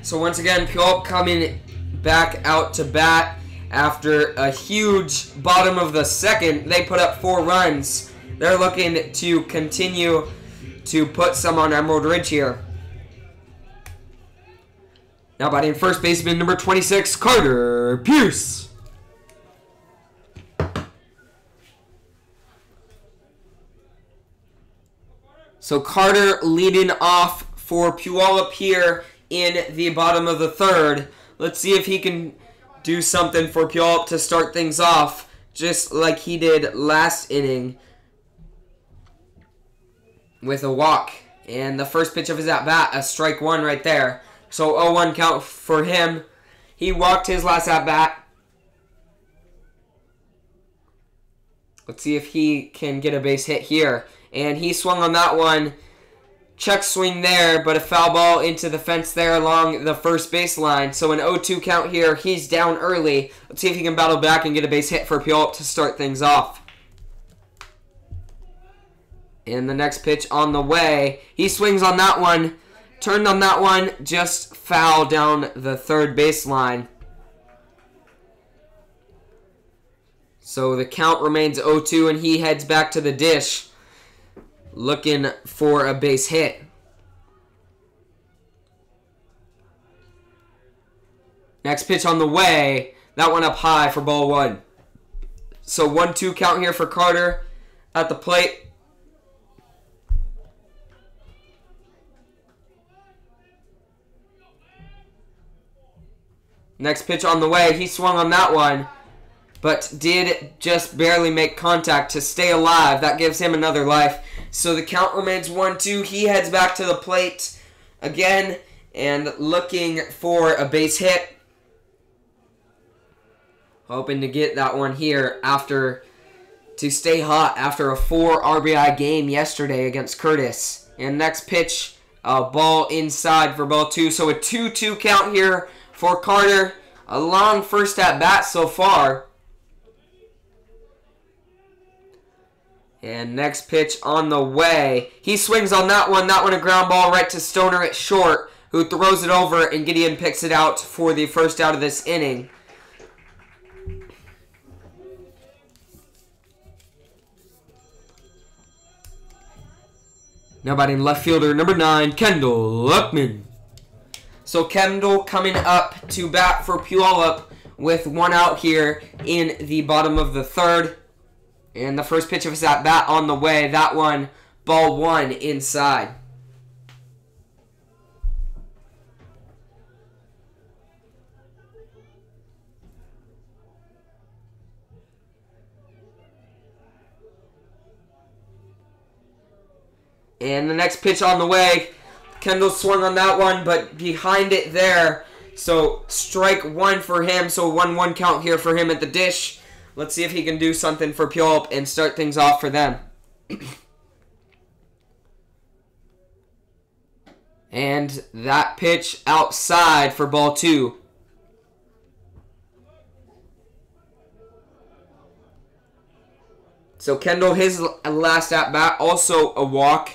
Speaker 1: So once again, Puyallup coming back out to bat after a huge bottom of the second. They put up 4 runs. They're looking to continue to put some on Emerald Ridge here. Now batting first baseman number 26, Carter Pierce. So Carter leading off for Puyallup here in the bottom of the third. Let's see if he can do something for Puyallup to start things off, just like he did last inning with a walk. And the first pitch of his at-bat, a strike one right there. So 0-1 count for him. He walked his last at-bat. Let's see if he can get a base hit here. And he swung on that one. Check swing there, but a foul ball into the fence there along the first baseline. So an 0-2 count here. He's down early. Let's see if he can battle back and get a base hit for Puyallup to start things off. And the next pitch on the way. He swings on that one. Turned on that one. Just foul down the third baseline. So the count remains 0-2 and he heads back to the dish, looking for a base hit. Next pitch on the way. That one up high for ball one. So 1-2 count here for Carter at the plate. Next pitch on the way. He swung on that one, but did just barely make contact to stay alive. That gives him another life. So the count remains 1-2. He heads back to the plate again and looking for a base hit. Hoping to get that one here to stay hot after a 4 RBI game yesterday against Curtis. And next pitch, a ball inside for ball 2. So a 2-2 count here for Carter. A long first at bat so far. And next pitch on the way. He swings on that one. That one a ground ball right to Stoner at short, who throws it over, and Gideon picks it out for the first out of this inning. Now batting left fielder number 9, Kendall Luckman. So Kendall coming up to bat for Puyallup with 1 out here in the bottom of the third. And the first pitch of his at-bat on the way. That one, ball 1 inside. And the next pitch on the way. Kendall swung on that one, but behind it there. So strike 1 for him. So 1-1 count here for him at the dish. Let's see if he can do something for Puyallup and start things off for them. And that pitch outside for ball 2. So Kendall, his last at-bat, also a walk.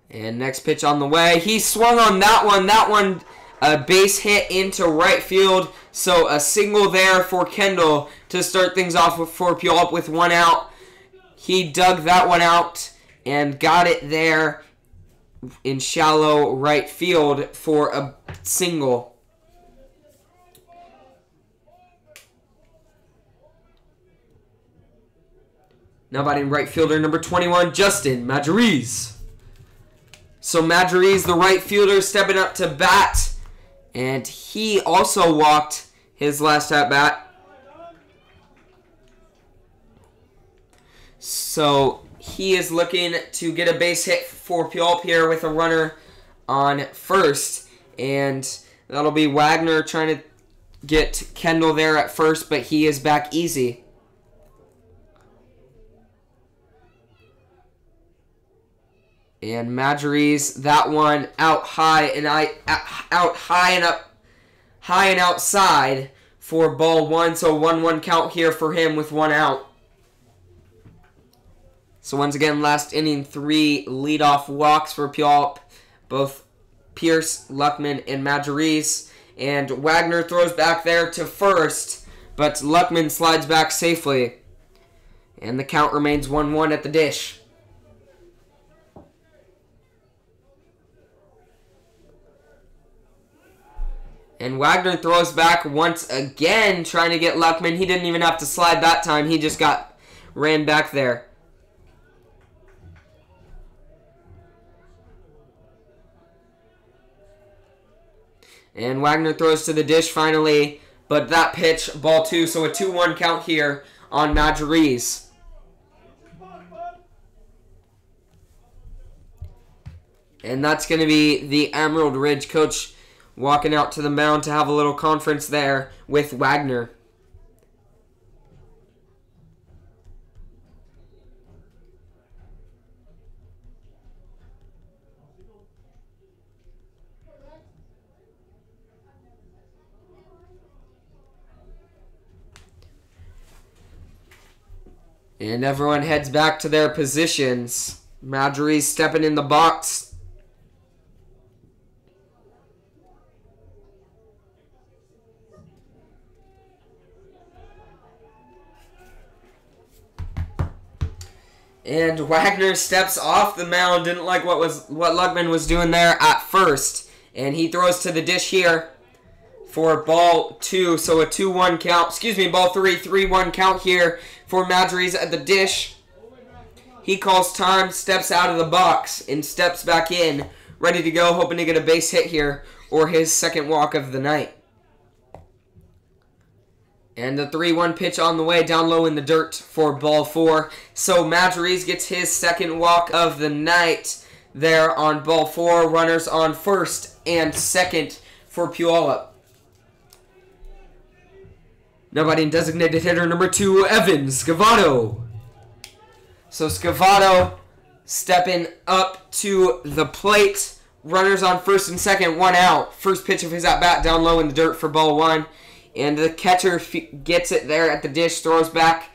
Speaker 1: And next pitch on the way. He swung on that one. That one, a base hit into right field. So a single there for Kendall to start things off for Puyallup with 1 out. He dug that one out and got it there in shallow right field for a single. Now batting right fielder number 21, Justin Majoriz. So Majoriz, the right fielder, stepping up to bat. And he also walked his last at-bat. So he is looking to get a base hit for Puyallup here with a runner on first. And that'll be Wagner trying to get Kendall there at first, but he is back easy. And Majoriz, that one out high and outside for ball 1. So 1-1 count here for him with 1 out. So once again, last inning, 3 leadoff walks for Puyallup. Both Pierce, Luckman, and Majerus. And Wagner throws back there to first, but Luckman slides back safely. And the count remains 1-1 at the dish. And Wagner throws back once again, trying to get Luckman. He didn't even have to slide that time. He just ran back there. And Wagner throws to the dish finally, but that pitch, ball 2, so a 2-1 count here on Majerus. And that's going to be the Emerald Ridge coach walking out to the mound to have a little conference there with Wagner. And everyone heads back to their positions. Majerus stepping in the box. And Wagner steps off the mound. Didn't like what Luckman was doing there at first. And he throws to the dish here for ball 2. So a 2-1 count. Excuse me, ball 3. 3-1 count here for Majerus at the dish. He calls time, steps out of the box, and steps back in. Ready to go, hoping to get a base hit here or his second walk of the night. And the 3-1 pitch on the way, down low in the dirt for ball 4. So Majerus gets his second walk of the night there on ball 4. Runners on first and second for Puyallup. Now batting designated hitter number 2, Evan Scavato. So Scavato stepping up to the plate. Runners on first and second, 1 out. First pitch of his at-bat, down low in the dirt for ball 1. And the catcher gets it there at the dish, throws back,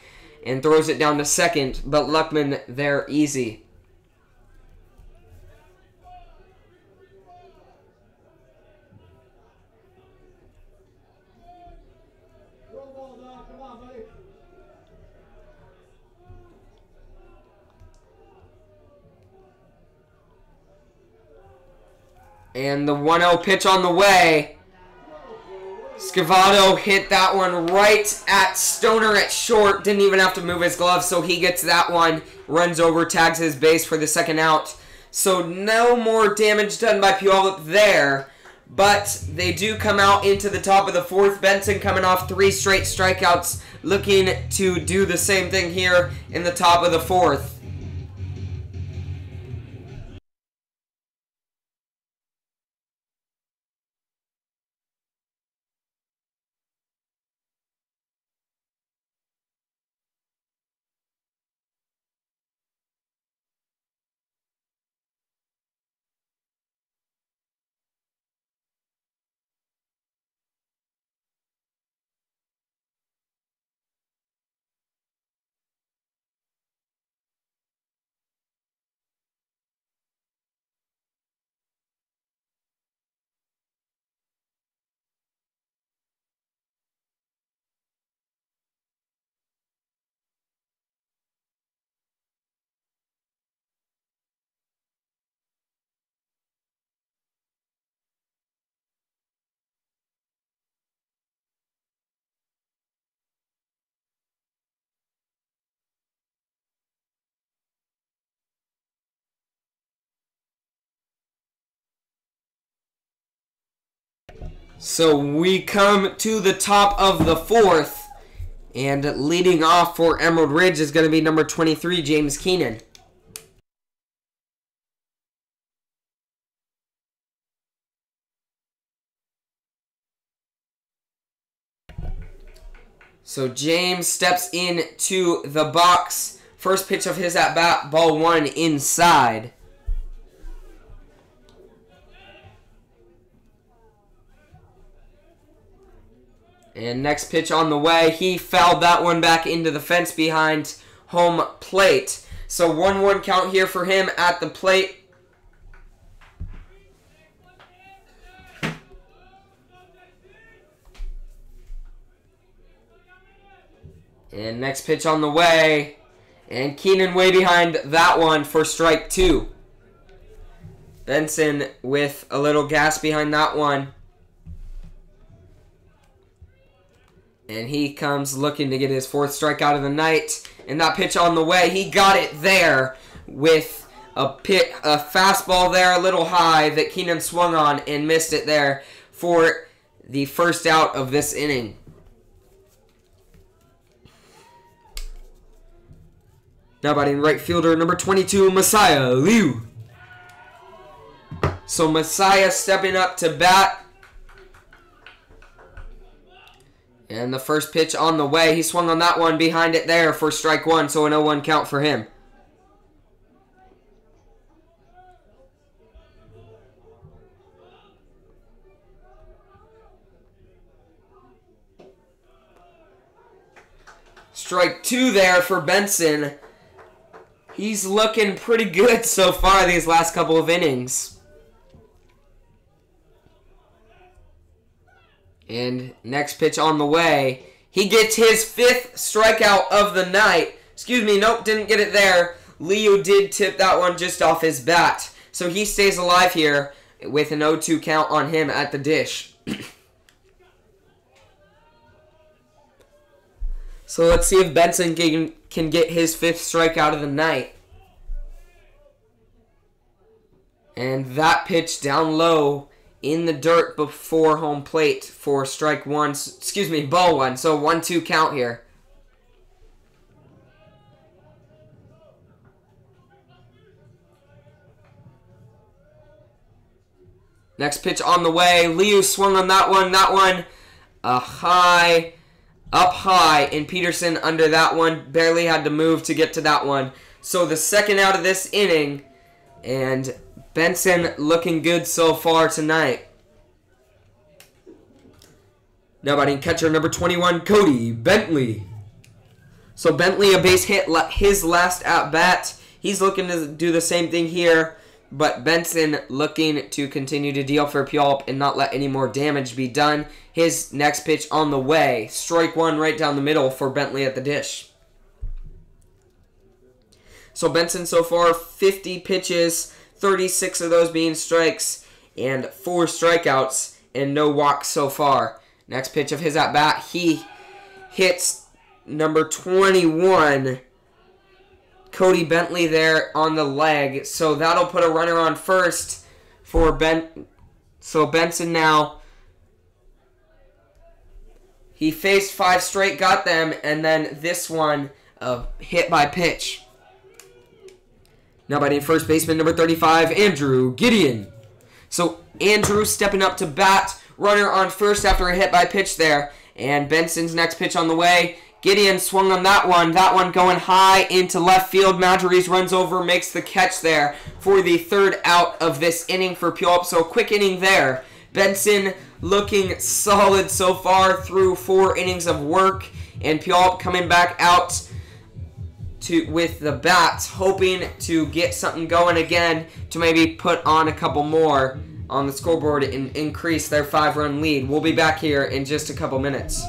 Speaker 1: and throws it down to second. But Luckman there easy. And the 1-0 pitch on the way. Scavato hit that one right at Stoner at short. Didn't even have to move his glove, so he gets that one. Runs over, tags his base for the second out. So no more damage done by Puyallup there. But they do come out into the top of the 4th. Benson coming off 3 straight strikeouts. Looking to do the same thing here in the top of the 4th. So we come to the top of the 4th. And leading off for Emerald Ridge is going to be number 23, James Keenan. So James steps into the box. First pitch of his at-bat, ball 1 inside. And next pitch on the way, he fouled that one back into the fence behind home plate. So 1-1 count here for him at the plate. And next pitch on the way. And Keenan way behind that one for strike 2. Benson with a little gas behind that one. And he comes looking to get his 4th strikeout of the night. And that pitch on the way, he got it there with a fastball there a little high that Keenan swung on and missed it there for the first out of this inning. Now batting right fielder number 22, Messiah Liu. So Messiah stepping up to bat. And the first pitch on the way. He swung on that one behind it there for strike 1. So an 0-1 count for him. Strike 2 there for Benson. He's looking pretty good so far these last couple of innings. And next pitch on the way. He gets his 5th strikeout of the night. Excuse me, nope, didn't get it there. Liu did tip that one just off his bat. So he stays alive here with an 0-2 count on him at the dish. So let's see if Benson can get his 5th strikeout of the night. And that pitch down low in the dirt before home plate for strike 1. Excuse me, ball 1. So 1-2 count here. Next pitch on the way. Liu swung on that one. That one up high, and Peterson under that one. Barely had to move to get to that one. So the second out of this inning, and Benson looking good so far tonight. Now batting catcher number 21, Cody Bentley. So Bentley a base hit his last at bat. He's looking to do the same thing here, but Benson looking to continue to deal for Puyallup and not let any more damage be done. His next pitch on the way. Strike 1 right down the middle for Bentley at the dish. So Benson so far 50 pitches, 36 of those being strikes, and 4 strikeouts, and no walks so far. Next pitch of his at-bat, he hits number 21, Cody Bentley there on the leg. So that'll put a runner on first for So Benson now, he faced 5 straight, got them, and then this one hit by pitch. Now batting first baseman number 35, Andrew Gideon. So Andrew stepping up to bat, runner on first after a hit by pitch there. And Benson's next pitch on the way. Gideon swung on that one going high into left field. Madries runs over, makes the catch there for the 3rd out of this inning for Puyallup. So quick inning there. Benson looking solid so far through 4 innings of work. And Puyallup coming back out with the bats, hoping to get something going again to maybe put on a couple more on the scoreboard and increase their 5-run lead. We'll be back here in just a couple minutes.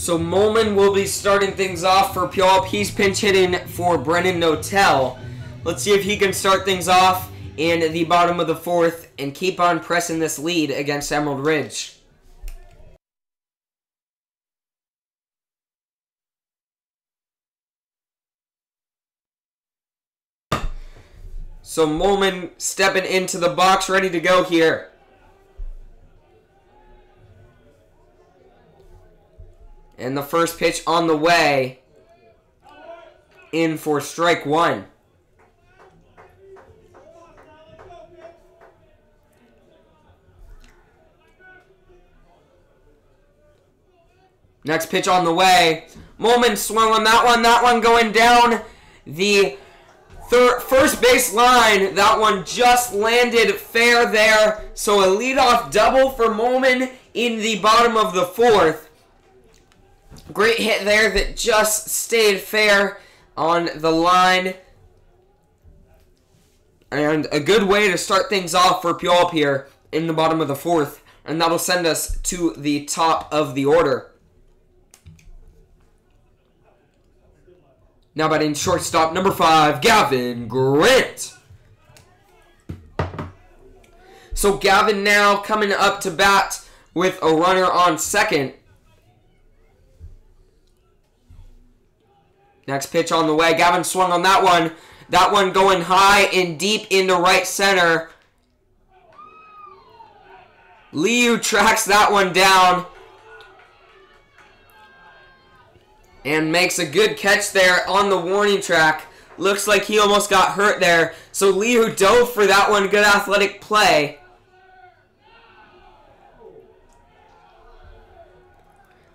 Speaker 1: So Molman will be starting things off for Puyallup. He's pinch hitting for Brennan Notel. Let's see if he can start things off in the bottom of the fourth and keep on pressing this lead against Emerald Ridge. So Molman stepping into the box, ready to go here. And the first pitch on the way, in for strike one. Next pitch on the way. Molman swung on that one going down the first base line. That one just landed fair there. So a leadoff double for Molman in the bottom of the fourth. Great hit there that just stayed fair on the line. And a good way to start things off for Puyallup here in the bottom of the fourth. And that'll send us to the top of the order. Now batting shortstop, number 5, Gavin Grant. So Gavin now coming up to bat with a runner on second. Next pitch on the way. Gavin swung on that one. That one going high and deep into right center. Liu tracks that one down and makes a good catch there on the warning track. Looks like he almost got hurt there. So Liu dove for that one. Good athletic play.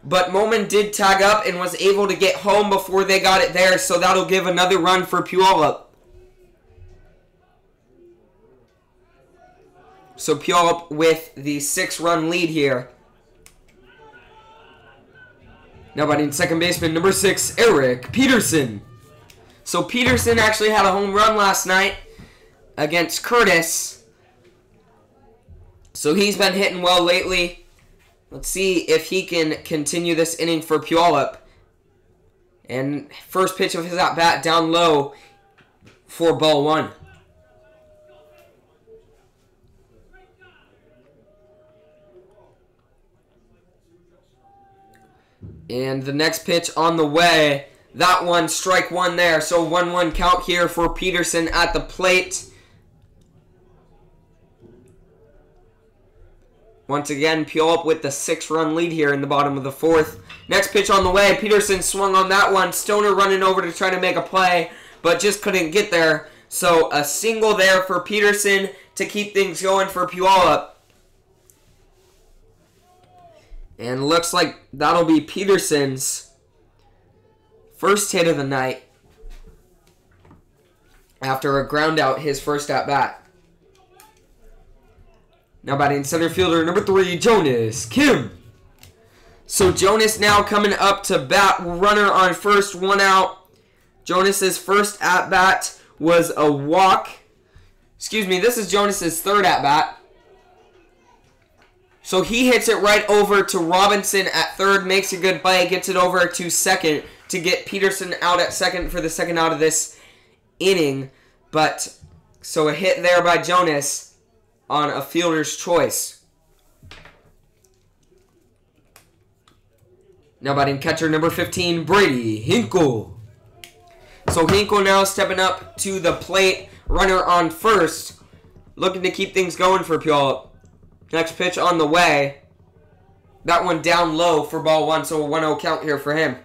Speaker 1: But Molman did tag up and was able to get home before they got it there. So that'll give another run for Puyallup. So Puyallup with the 6-run lead here. Now batting second baseman, number 6, Eric Peterson. So Peterson actually had a home run last night against Curtis. So he's been hitting well lately. Let's see if he can continue this inning for Puyallup. And first pitch of his at-bat down low for ball 1. And the next pitch on the way. That one, strike one there. So 1-1 count here for Peterson at the plate. Once again, Puyallup with the 6-run lead here in the bottom of the fourth. Next pitch on the way. Peterson swung on that one. Stoner running over to try to make a play, but just couldn't get there. So a single there for Peterson to keep things going for Puyallup. And looks like that'll be Peterson's first hit of the night after a ground out his first at bat. Now batting center fielder number 3, Jonas Kim. So Jonas now coming up to bat, runner on first, 1 out. Jonas's first at bat was a walk. Excuse me, this is Jonas's third at bat. So he hits it right over to Robinson at third, makes a good play, gets it over to second to get Peterson out at second for the second out of this inning. But so a hit there by Jonas on a fielder's choice. Now batting catcher number 15, Brady Hinkle. So Hinkle now stepping up to the plate, runner on first, looking to keep things going for Puyallup. Next pitch on the way. That one down low for ball 1, so a 1-0 count here for him.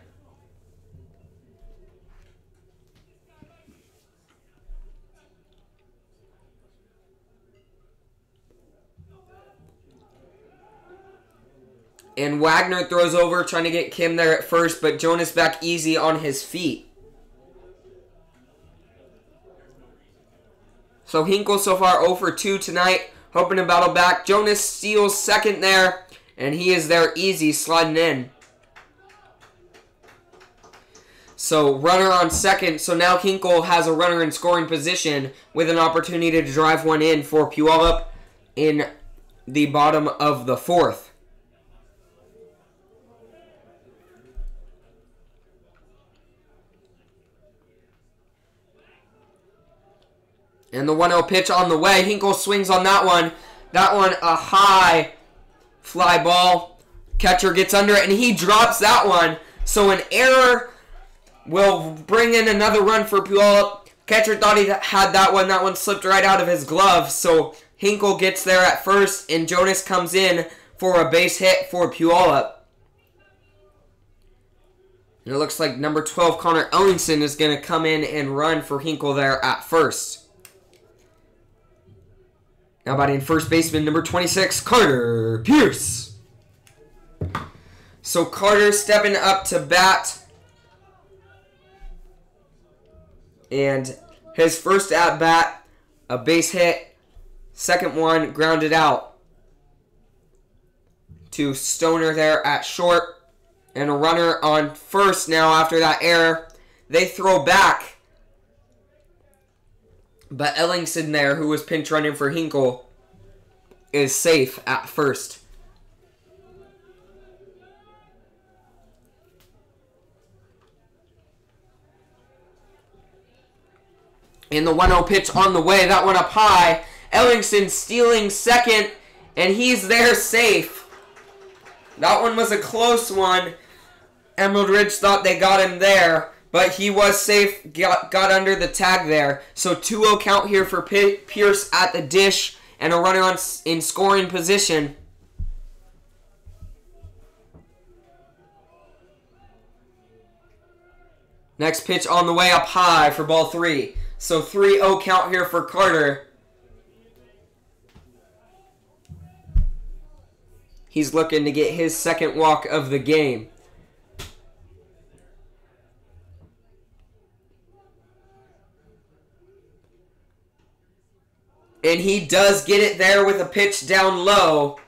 Speaker 1: And Wagner throws over, trying to get Kim there at first, but Jonas back easy on his feet. So Hinkle so far 0 for 2 tonight. Hoping to battle back. Jonas steals second there, and he is there easy, sliding in. So runner on second. So now Hinkle has a runner in scoring position with an opportunity to drive one in for Puyallup in the bottom of the fourth. And the 1-0 pitch on the way. Hinkle swings on that one. That one a high fly ball. Catcher gets under it, and he drops that one. So an error will bring in another run for Puyallup. Catcher thought he had that one. That one slipped right out of his glove. So Hinkle gets there at first, and Jonas comes in for a base hit for Puyallup. And it looks like number 12, Connor Ellingson, is going to come in and run for Hinkle there at first. Now batting first baseman, number 26, Carter Pierce. So Carter stepping up to bat. And his first at-bat, a base hit. Second one, grounded out to Stoner there at short. And a runner on first now after that error. They throw back. But Ellingson there, who was pinch running for Hinkle, is safe at first. And the 1-0 pitch on the way. That one up high. Ellingson stealing second. And he's there safe. That one was a close one. Emerald Ridge thought they got him there. But he was safe. Got under the tag there. So 2-0 count here for Pierce at the dish. And a runner in scoring position. Next pitch on the way up high for ball 3. So 3-0 count here for Carter. He's looking to get his second walk of the game. And he does get it there with a pitch down low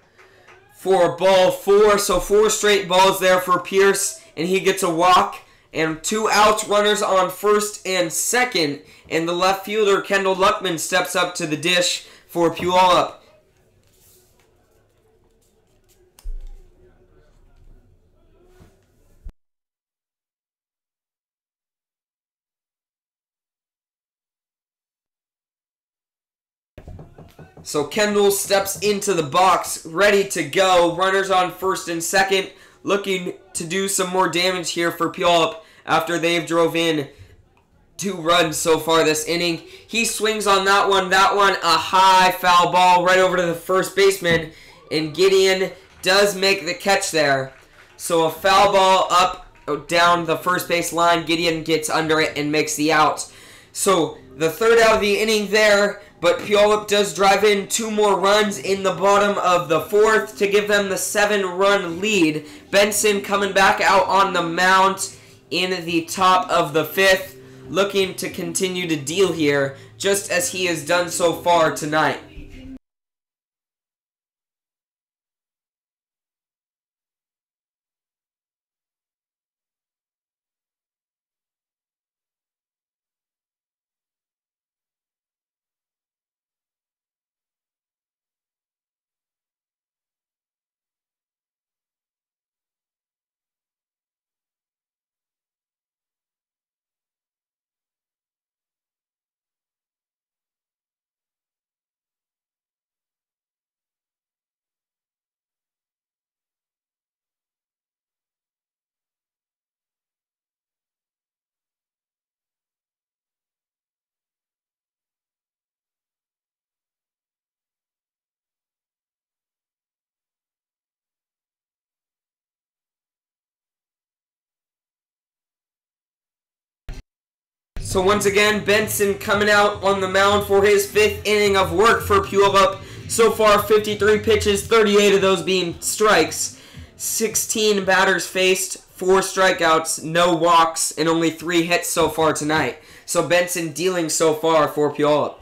Speaker 1: for ball 4. So 4 straight balls there for Pierce. And he gets a walk. And 2 outs, runners on first and second. And the left fielder, Kendall Luckman, steps up to the dish for Puyallup. So Kendall steps into the box, ready to go. Runners on first and second, looking to do some more damage here for Puyallup after they've drove in 2 runs so far this inning. He swings on that one. A high foul ball right over to the first baseman. And Gideon does make the catch there. So a foul ball up, down the first base line. Gideon gets under it and makes the out. So the third out of the inning there. But Puyallup does drive in 2 more runs in the bottom of the 4th to give them the 7-run lead. Benson coming back out on the mound in the top of the 5th, looking to continue to deal here, just as he has done so far tonight. So once again, Benson coming out on the mound for his 5th inning of work for Puyallup. So far, 53 pitches, 38 of those being strikes. 16 batters faced, 4 strikeouts, no walks, and only 3 hits so far tonight. So Benson dealing so far for Puyallup.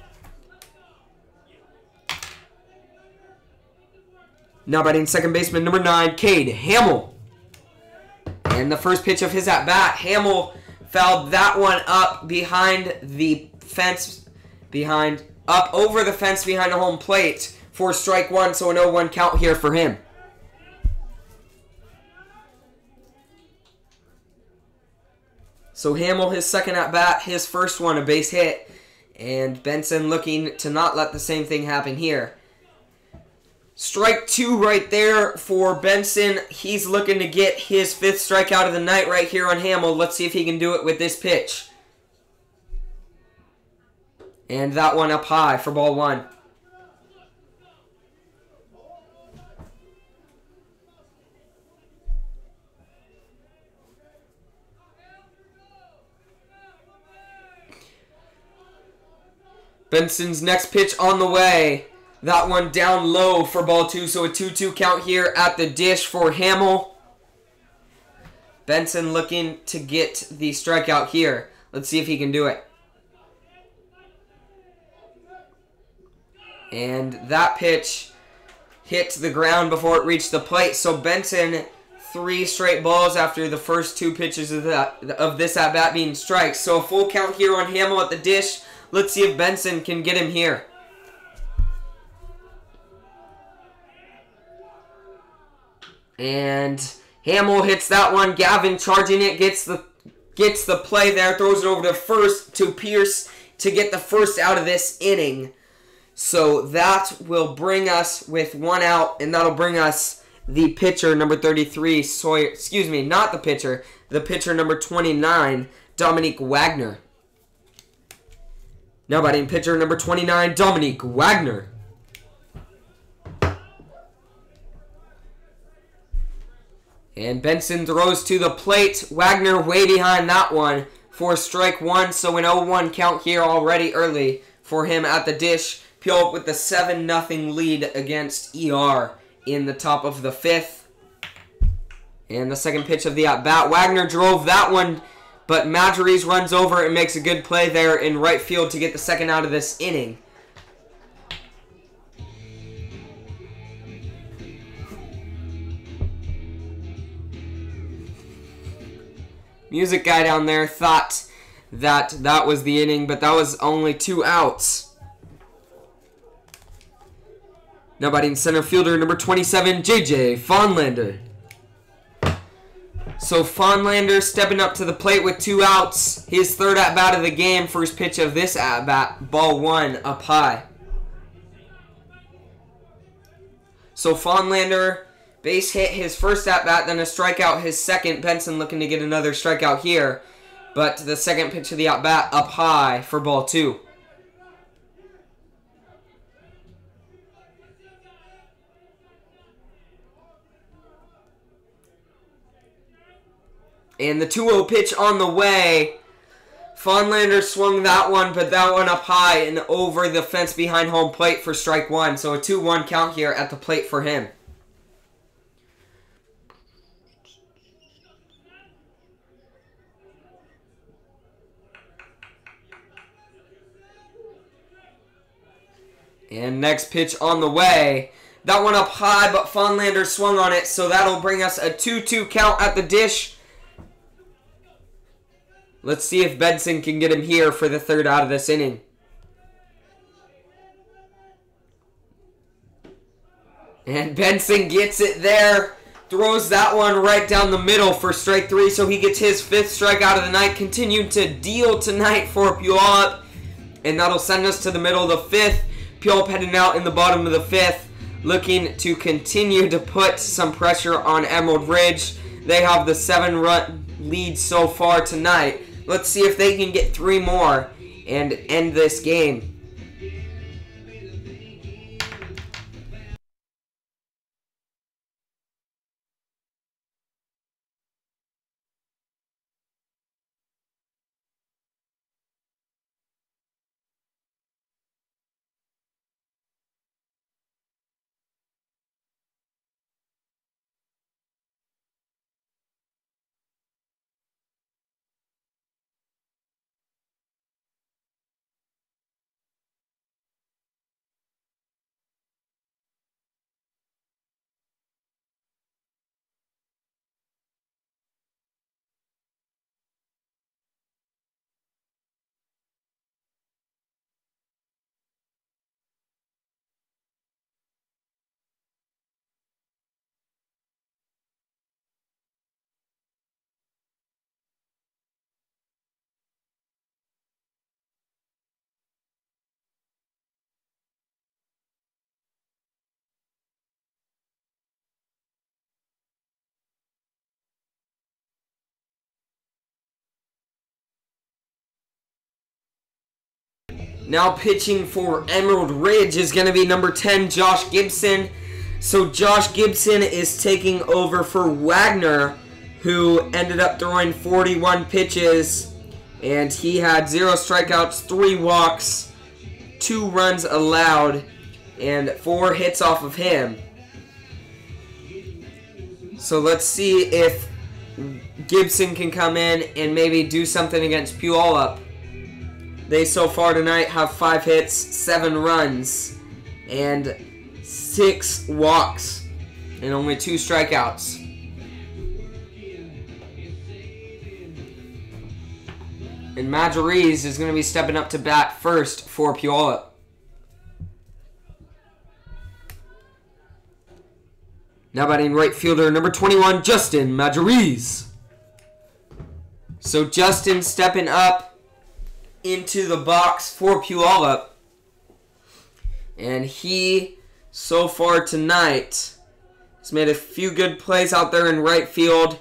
Speaker 1: Now batting second baseman, number 9, Cade Hamill. And the first pitch of his at-bat, Hamill fouled that one up behind the fence, up over the fence behind the home plate for strike 1, so an 0-1 count here for him. So Hamill, his second at bat, his first one, a base hit. And Benson looking to not let the same thing happen here. Strike 2 right there for Benson. He's looking to get his 5th strikeout of the night right here on Hamill. Let's see if he can do it with this pitch. And that one up high for ball 1. Benson's next pitch on the way. That one down low for ball 2. So a 2-2 count here at the dish for Hamill. Benson looking to get the strikeout here. Let's see if he can do it. And that pitch hit the ground before it reached the plate. So Benson, 3 straight balls after the first 2 pitches of this at-bat being strikes. So a full count here on Hamill at the dish. Let's see if Benson can get him here. And Hamill hits that one. Gavin charging it, gets the play there, throws it over to first to Pierce to get the first out of this inning. So that will bring us with 1 out, and that'll bring us the pitcher number 33, Sawyer. Excuse me, not the pitcher number 29, Dominique Wagner. Now batting pitcher number 29, Dominique Wagner. And Benson throws to the plate. Wagner way behind that one for strike 1. So an 0-1 count here already early for him at the dish. Puyallup with the 7-0 lead against ER in the top of the 5th. And the second pitch of the at-bat. Wagner drove that one, but Majories runs over and makes a good play there in right field to get the second out of this inning. Music guy down there thought that was the inning, but that was only 2 outs. Now batting center fielder number 27, JJ Fonlander. So Fonlander stepping up to the plate with 2 outs. His 3rd at-bat of the game. First pitch of this at-bat, ball 1 up high. So Fonlander, base hit his first at-bat, then a strikeout his second. Benson looking to get another strikeout here. But the second pitch of the at-bat up high for ball 2. And the 2-0 pitch on the way. Fonlander swung that one, but that one up high and over the fence behind home plate for strike 1. So a 2-1 count here at the plate for him. And next pitch on the way. That one up high, but Fonlander swung on it, so that'll bring us a 2-2 count at the dish. Let's see if Benson can get him here for the 3rd out of this inning. And Benson gets it there. Throws that one right down the middle for strike 3, so he gets his 5th strikeout of the night. Continued to deal tonight for Puyallup. And that'll send us to the middle of the 5th. Puyallup heading out in the bottom of the 5th. Looking to continue to put some pressure on Emerald Ridge. They have the 7-run lead so far tonight. Let's see if they can get 3 more and end this game. Now pitching for Emerald Ridge is going to be number 10, Josh Gibson. So Josh Gibson is taking over for Wagner, who ended up throwing 41 pitches, and he had 0 strikeouts, 3 walks, 2 runs allowed, and 4 hits off of him. So let's see if Gibson can come in and maybe do something against Puyallup. They so far tonight have 5 hits, 7 runs, and 6 walks, and only 2 strikeouts. And Majoriz is going to be stepping up to bat first for Puyallup. Now batting right fielder number 21, Justin Majoriz. So Justin stepping up into the box for Puyallup. And he, so far tonight, has made a few good plays out there in right field.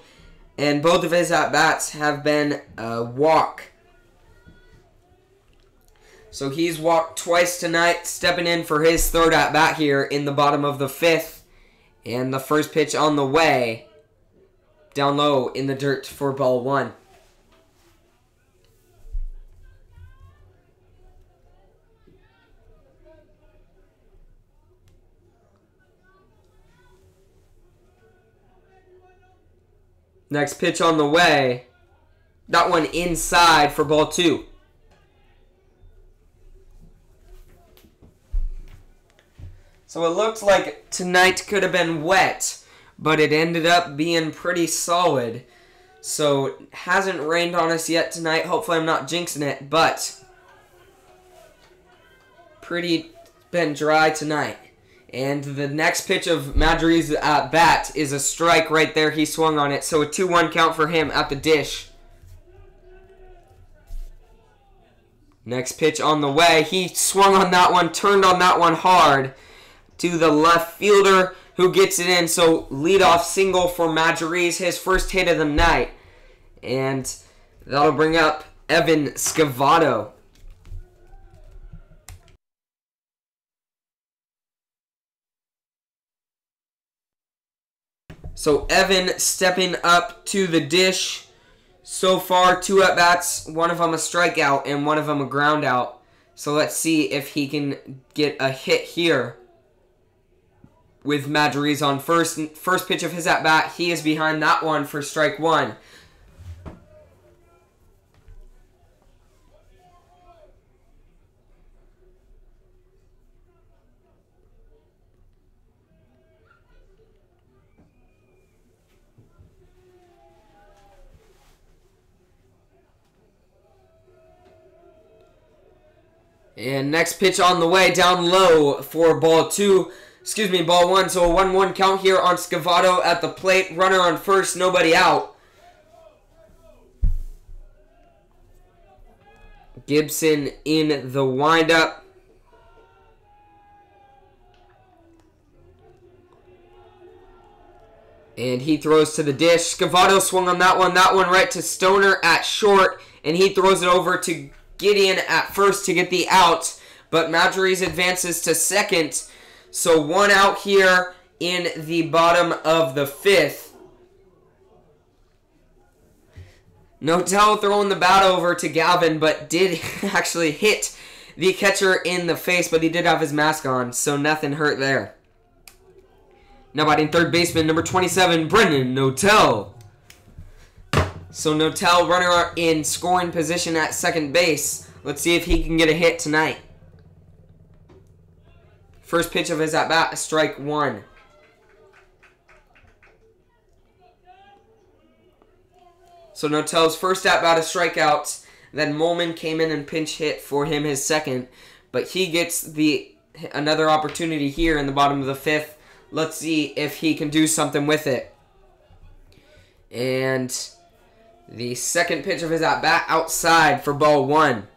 Speaker 1: And both of his at-bats have been a walk. So he's walked twice tonight, stepping in for his 3rd at-bat here in the bottom of the 5th. And the first pitch on the way, down low in the dirt for ball 1. Next pitch on the way, that one inside for ball 2. So it looked like tonight could have been wet, but it ended up being pretty solid. So it hasn't rained on us yet tonight. Hopefully I'm not jinxing it, but pretty been dry tonight. And the next pitch of Madry's at bat is a strike right there. He swung on it, so a 2-1 count for him at the dish. Next pitch on the way. He swung on that one, turned on that one hard to the left fielder who gets it in. So leadoff single for Majoriz, his first hit of the night. And that'll bring up Evan Scavato. So Evan stepping up to the dish. So far, 2 at-bats, one of them a strikeout and one of them a ground out. So let's see if he can get a hit here with Majoriz on first. First pitch of his at-bat, he is behind that one for strike 1. And next pitch on the way, down low for ball 1. So a 1-1 count here on Scavato at the plate. Runner on first, nobody out. Gibson in the windup. And he throws to the dish. Scavato swung on that one right to Stoner at short. And he throws it over to Gideon at first to get the out, but Majoriz advances to second. So 1 out here in the bottom of the 5th. Notel throwing the bat over to Galvin, but did actually hit the catcher in the face, but he did have his mask on, so nothing hurt there. Now batting third baseman, number 27, Brendan Notel. So Notel, runner in scoring position at second base. Let's see if he can get a hit tonight. First pitch of his at-bat, strike 1. So Notel's first at-bat, a strikeout. Then Molman came in and pinch hit for him his second. But he gets another opportunity here in the bottom of the 5th. Let's see if he can do something with it. And the second pitch of his at-bat outside for ball 1.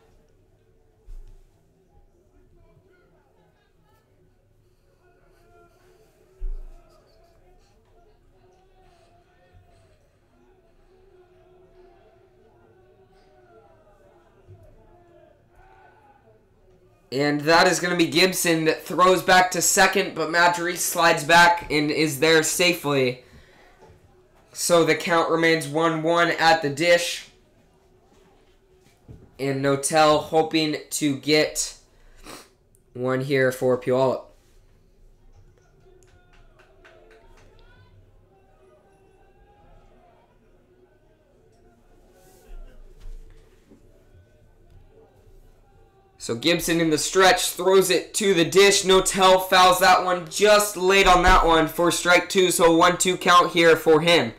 Speaker 1: And that is going to be Gibson that throws back to second, but Marjorie slides back and is there safely. So the count remains 1-1 at the dish. And Notel hoping to get one here for Puyallup. So Gibson in the stretch throws it to the dish. Notel fouls that one just late on that one for strike two. So 1-2 count here for him.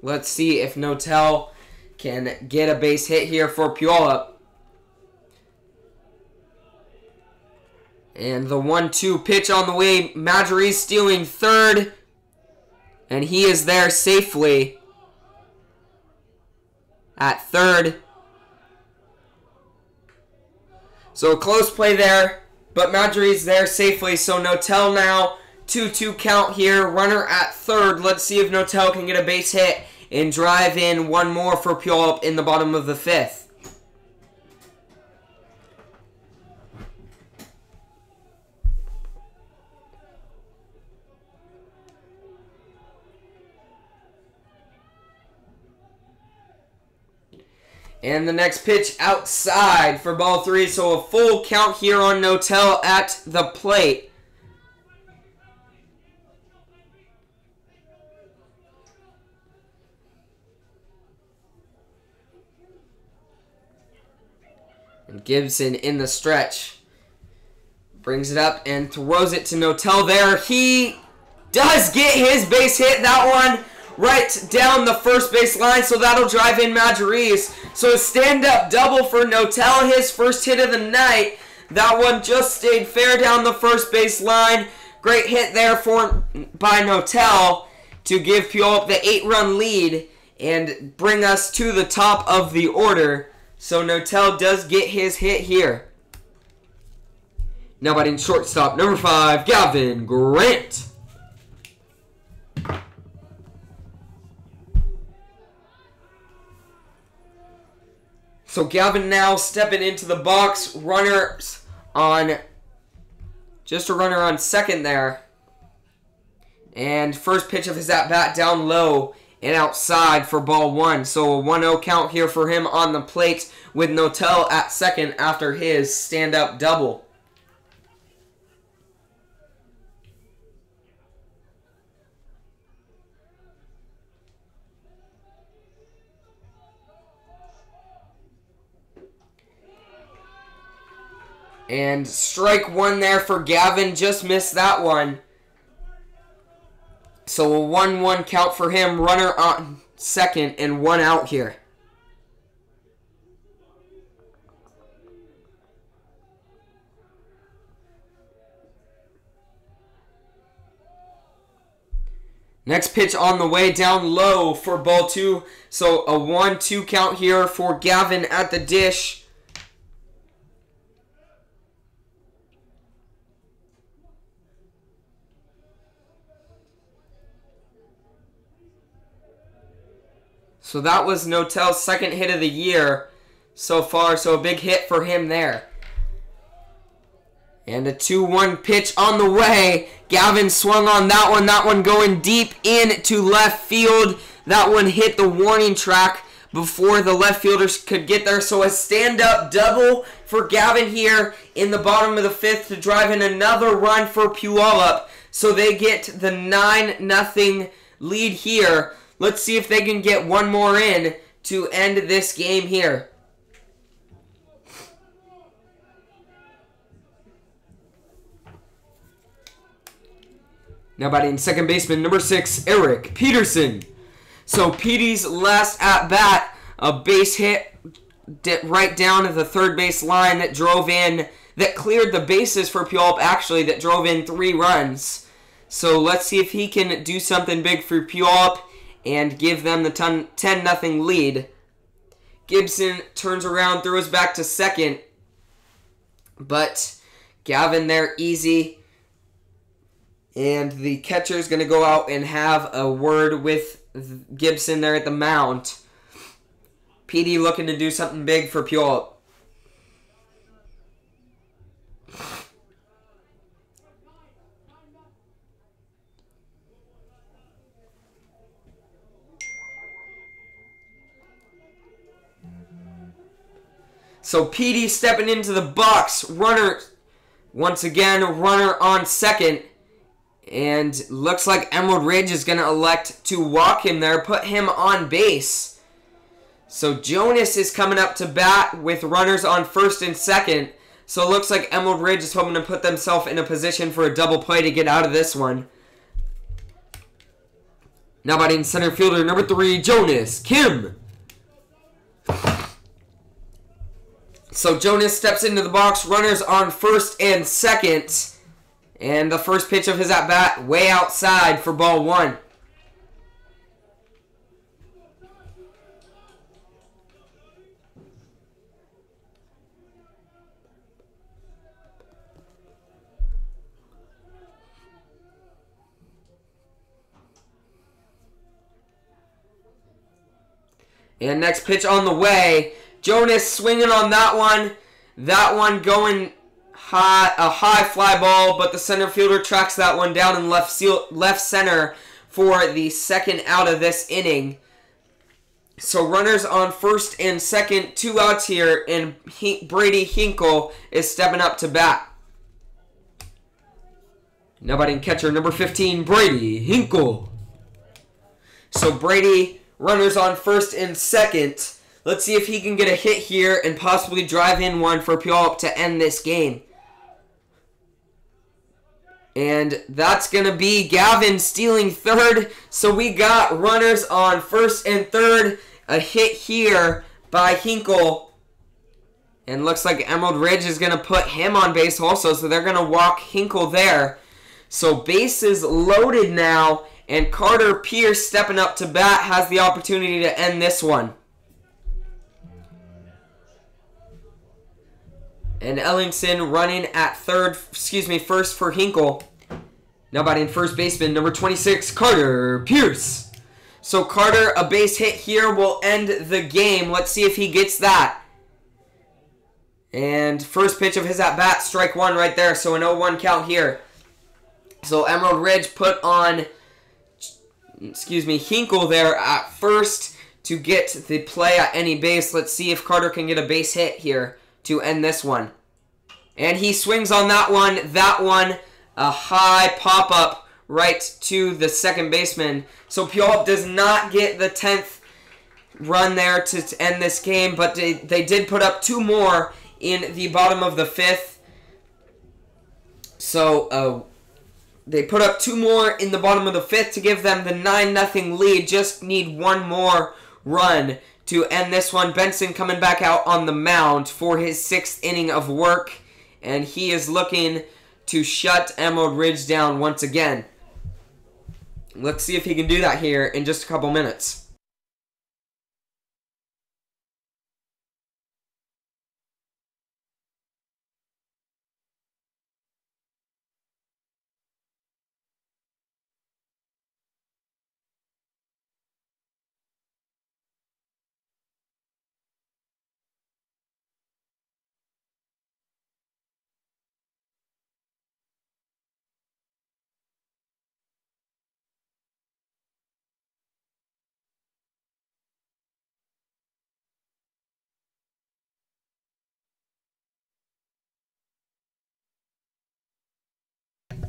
Speaker 1: Let's see if Notel can get a base hit here for Puyallup. And the 1-2 pitch on the way. Marjorie's stealing third. And he is there safely at third. So a close play there. But Marjorie's there safely. So Notel now 2-2 count here. Runner at third. Let's see if Notel can get a base hit and drive in one more for Puyallup in the bottom of the fifth. And the next pitch outside for ball three. So a full count here on Notel at the plate. And Gibson in the stretch. Brings it up and throws it to Notel there. He does get his base hit. That one right down the first base line, so that'll drive in Marjorie's. So a stand-up double for Notel, his first hit of the night. That one just stayed fair down the first base line. Great hit there by Notel to give Puyallup the 8-run lead and bring us to the top of the order. So Notel does get his hit here. Now batting shortstop, number 5, Gavin Grant. So Gavin now stepping into the box. Runners on, just a runner on second there. And first pitch of his at-bat down low and outside for ball one. So a 1-0 count here for him on the plate with Notel at second after his stand-up double. And strike one there for Gavin. Just missed that one. So a 1-1 count for him. Runner on second and one out here. Next pitch on the way down low for ball two. So a 1-2 count here for Gavin at the dish. So that was Notel's second hit of the year so far. So a big hit for him there. And a 2-1 pitch on the way. Gavin swung on that one. That one going deep into left field. That one hit the warning track before the left fielders could get there. So a stand-up double for Gavin here in the bottom of the fifth to drive in another run for Puyallup. So they get the 9-0 lead here. Let's see if they can get one more in to end this game here. Now batting second baseman, number 6, Eric Peterson. So Petey's last at-bat, a base hit right down to the third base line that drove in, that cleared the bases for Puyallup actually, that drove in 3 runs. So let's see if he can do something big for Puyallup and give them the 10-0 lead. Gibson turns around, throws back to second, but Gavin there, easy. And the catcher is going to go out and have a word with Gibson there at the mound. PD looking to do something big for Puyallup. So PD stepping into the box. Runner, once again, runner on second. And looks like Emerald Ridge is going to elect to walk him there, put him on base. So Jonas is coming up to bat with runners on first and second. So it looks like Emerald Ridge is hoping to put themselves in a position for a double play to get out of this one. Now batting center fielder number 3, Jonas Kim. So Jonas steps into the box, runners on first and second. And the first pitch of his at-bat way outside for ball 1. And next pitch on the way. Jonas swinging on that one. That one going high, a high fly ball, but the center fielder tracks that one down in left center for the second out of this inning. So runners on first and second, 2 outs here, and Brady Hinkle is stepping up to bat. Now batting catcher number 15, Brady Hinkle. So Brady, runners on first and second. Let's see if he can get a hit here and possibly drive in one for Puyallup to end this game. And that's going to be Gavin stealing third. So we got runners on first and third. A hit here by Hinkle. And looks like Emerald Ridge is going to put him on base also. So they're going to walk Hinkle there. So bases loaded now. And Carter Pierce stepping up to bat has the opportunity to end this one. And Ellingson running at first for Hinkle. Now batting first baseman, number 26, Carter Pierce. So Carter, a base hit here will end the game. Let's see if he gets that. And first pitch of his at-bat, strike 1 right there. So an 0-1 count here. So Emerald Ridge put on, Hinkle there at first to get the play at any base. Let's see if Carter can get a base hit here to end this one. And he swings on that one. That one, a high pop-up right to the second baseman. So Puyallup does not get the 10th run there to end this game, but they did put up 2 more in the bottom of the 5th. So they put up 2 more in the bottom of the 5th to give them the 9-0 lead. Just need 1 more run to end this one. Benson coming back out on the mound for his 6th inning of work. And he is looking to shut Emerald Ridge down once again. Let's see if he can do that here in just a couple minutes.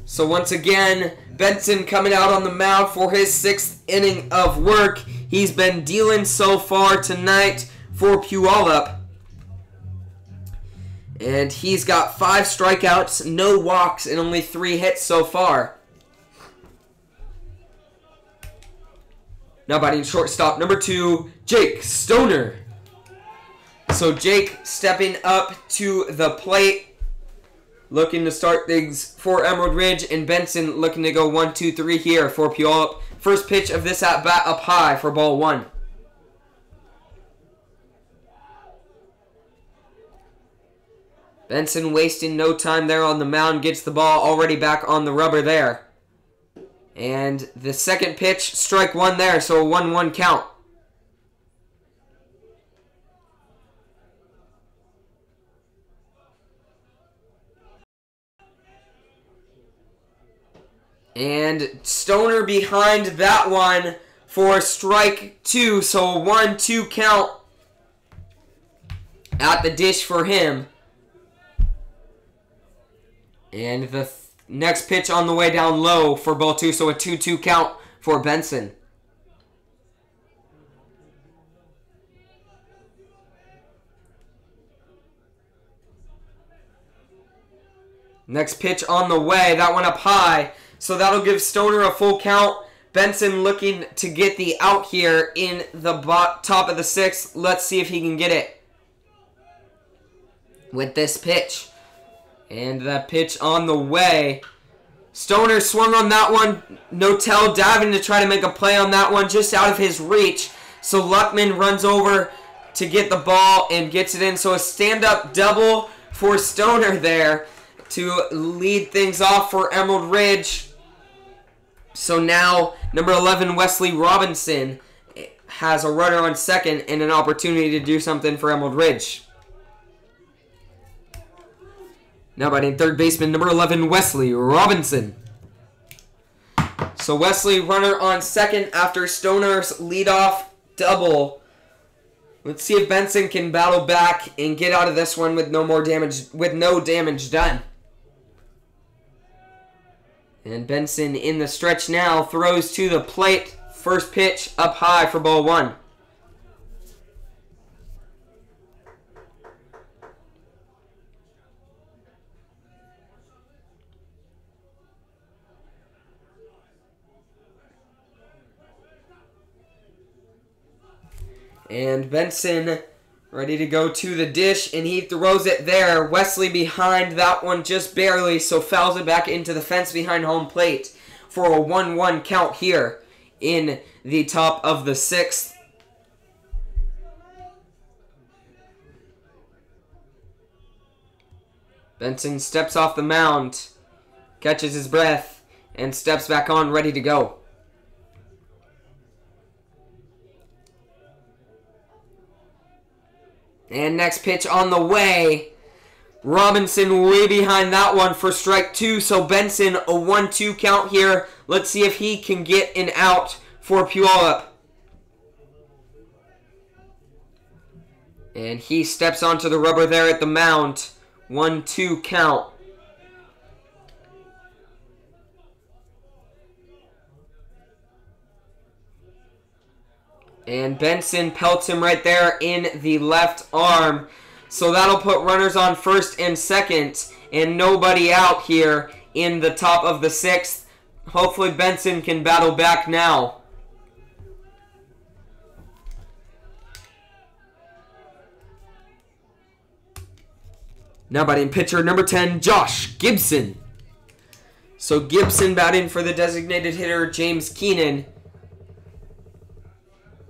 Speaker 1: So once again, Benson coming out on the mound for his 6th inning of work. He's been dealing so far tonight for Puyallup. And he's got 5 strikeouts, no walks, and only 3 hits so far. Now batting shortstop number 2, Jake Stoner. So Jake stepping up to the plate, looking to start things for Emerald Ridge, and Benson looking to go 1, 2, 3 here for Puyallup. First pitch of this at-bat up high for ball 1. Benson wasting no time there on the mound, gets the ball already back on the rubber there. And the second pitch, strike one there, so a 1-1 count. And Stoner behind that one for strike two, so a 1-2 count at the dish for him. And the next pitch on the way down low for ball two, so a 2-2 count for Benson. Next pitch on the way, that one up high, so that'll give Stoner a full count. Benson looking to get the out here in the top of the sixth. Let's see if he can get it with this pitch. And that pitch on the way. Stoner swung on that one. Notel diving to try to make a play on that one, just out of his reach. So Luckman runs over to get the ball and gets it in. So a stand-up double for Stoner there to lead things off for Emerald Ridge. So now number 11, Wesley Robinson, has a runner on second and an opportunity to do something for Emerald Ridge. Now batting third baseman, number 11, Wesley Robinson. So Wesley, runner on second after Stoner's leadoff double. Let's see if Benson can battle back and get out of this one with no damage done. And Benson in the stretch now, throws to the plate. First pitch up high for ball one. And Benson ready to go to the dish, and he throws it there. Wesley behind that one just barely, so fouls it back into the fence behind home plate for a 1-1 count here in the top of the sixth. Benson steps off the mound, catches his breath, and steps back on, ready to go. And next pitch on the way. Robinson way behind that one for strike two. So Benson, a 1-2 count here. Let's see if he can get an out for Puyallup. And he steps onto the rubber there at the mound. 1-2 count. And Benson pelts him right there in the left arm. So that'll put runners on first and second and nobody out here in the top of the sixth. Hopefully Benson can battle back now. Now batting pitcher number 10, Josh Gibson. So Gibson batting for the designated hitter, James Keenan.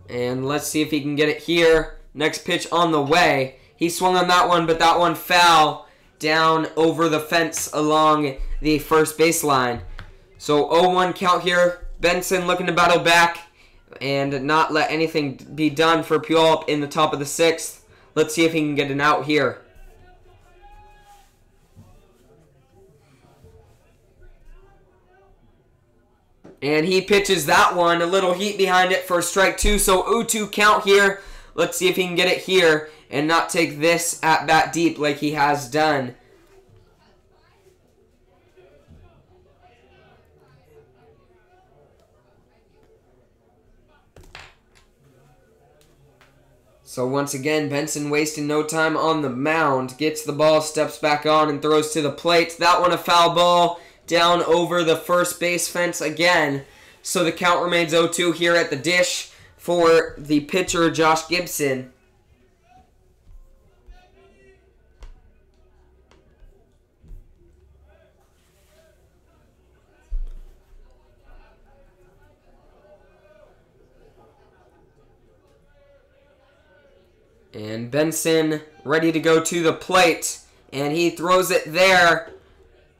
Speaker 1: And let's see if he can get it here. Next pitch on the way. He swung on that one, but that one foul down over the fence along the first baseline. So 0-1 count here. Benson looking to battle back and not let anything be done for Puyallup in the top of the sixth. Let's see if he can get an out here. And he pitches that one, a little heat behind it for strike two. So 0-2 count here. Let's see if he can get it here and not take this at bat deep like he has done. So once again, Benson wasting no time on the mound. Gets the ball, steps back on, and throws to the plate. That one a foul ball down over the first base fence again. So the count remains 0-2 here at the dish for the pitcher, Josh Gibson. And Benson ready to go to the plate. And he throws it there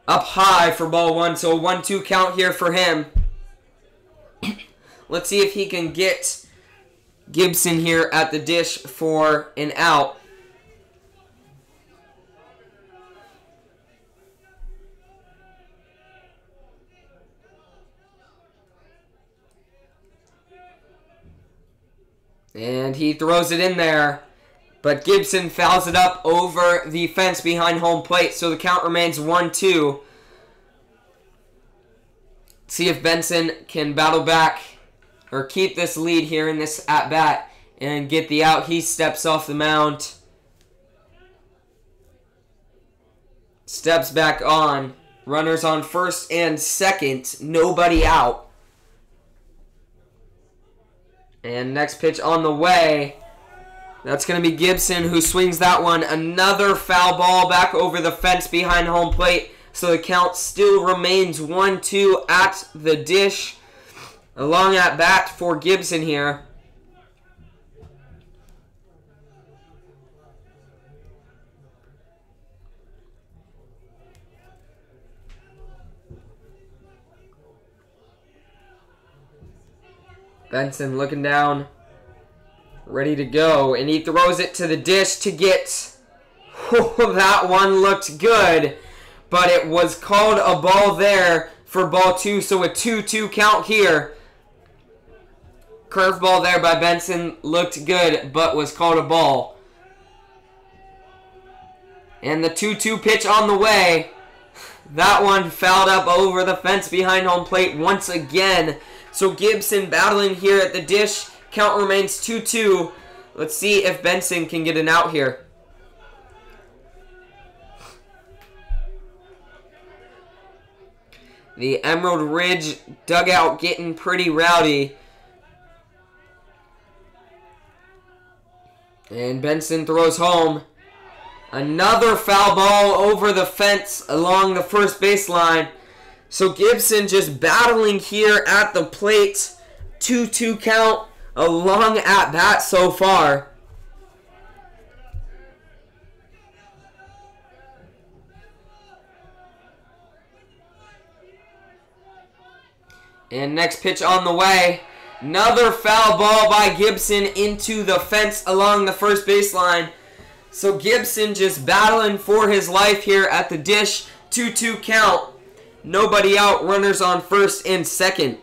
Speaker 1: up high for ball one. So a 1-2 count here for him. Let's see if he can get Gibson here at the dish for an out. And he throws it in there. But Gibson fouls it up over the fence behind home plate. So the count remains 1-2. See if Benson can battle back or keep this lead here in this at-bat and get the out. He steps off the mound. Steps back on. Runners on first and second. Nobody out. And next pitch on the way. That's going to be Gibson who swings that one. Another foul ball back over the fence behind home plate. So the count still remains 1-2 at the dish. A long at bat for Gibson here. Benson looking down, ready to go, and he throws it to the dish to get. Oh, that one looked good, but it was called a ball there for ball two, so a 2-2 count here. Curveball there by Benson looked good, but was called a ball. And the 2-2 pitch on the way. That one fouled up over the fence behind home plate once again. So Gibson battling here at the dish. Count remains 2-2. Let's see if Benson can get an out here. The Emerald Ridge dugout getting pretty rowdy. And Benson throws home. Another foul ball over the fence along the first baseline. So Gibson just battling here at the plate. 2-2 count. A long at bat so far. And next pitch on the way. Another foul ball by Gibson into the fence along the first baseline. So Gibson just battling for his life here at the dish. 2-2 count. Nobody out. Runners on first and second.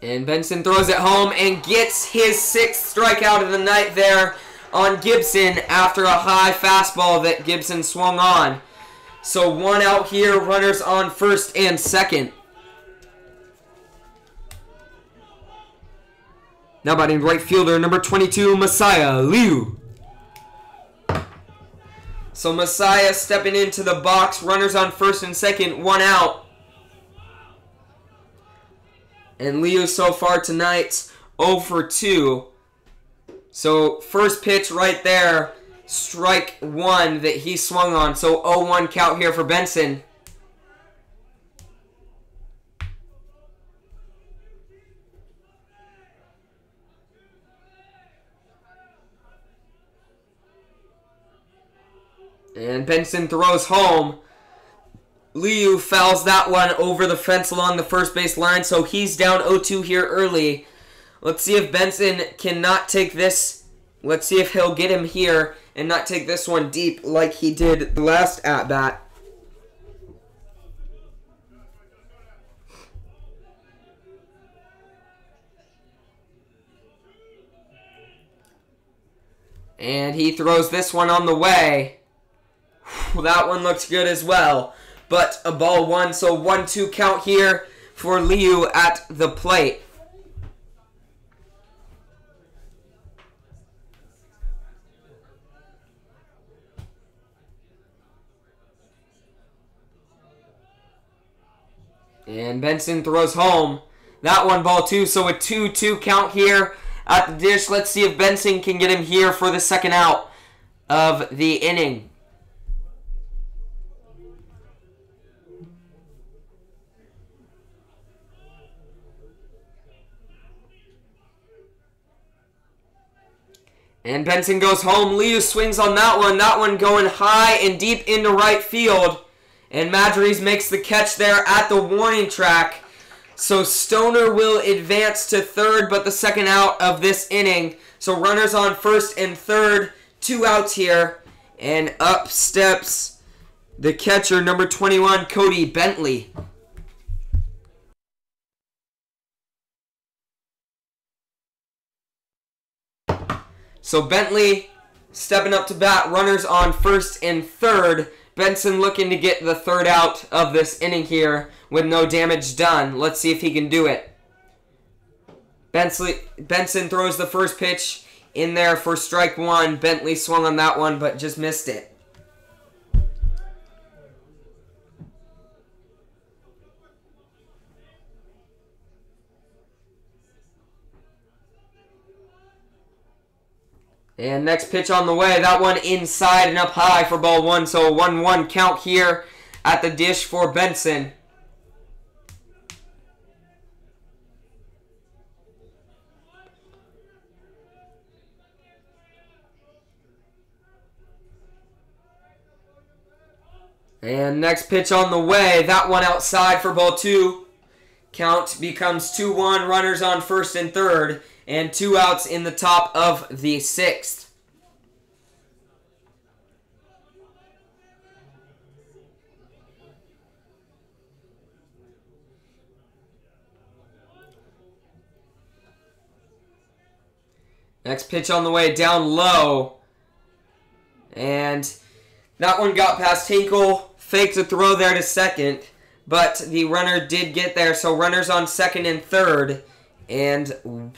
Speaker 1: And Benson throws it home and gets his 6th strikeout of the night there on Gibson after a high fastball that Gibson swung on. So 1 out here. Runners on first and second. Now batting right fielder, number 22, Messiah Liu. So Messiah stepping into the box. Runners on first and second, 1 out. And Liu so far tonight, 0 for 2. So first pitch right there, strike 1 that he swung on. So 0-1 count here for Benson. And Benson throws home. Liu fouls that one over the fence along the first base line, so he's down 0-2 here early. Let's see if Benson cannot take this. Let's see if he'll get him here and not take this one deep like he did the last at-bat. And he throws this one on the way. That one looks good as well. But a ball 1, so 1-2 count here for Liu at the plate. And Benson throws home. That one ball 2, so a 2-2 count here at the dish. Let's see if Benson can get him here for the second out of the inning. And Benson goes home. Liu swings on that one. That one going high and deep into right field. And Madries makes the catch there at the warning track. So Stoner will advance to third, but the second out of this inning. So runners on first and third. 2 outs here. And up steps the catcher, number 21, Cody Bentley. So Bentley stepping up to bat, runners on first and third. Benson looking to get the third out of this inning here with no damage done. Let's see if he can do it. Benson throws the first pitch in there for strike one. Bentley swung on that one but just missed it. And next pitch on the way. That one inside and up high for ball one. So a 1-1 count here at the dish for Benson. And next pitch on the way. That one outside for ball two. Count becomes 2-1. Runners on first and third. And 2 outs in the top of the 6th. Next pitch on the way, down low. And that one got past Hinkle. Faked a throw there to second. But the runner did get there. So runners on second and third. And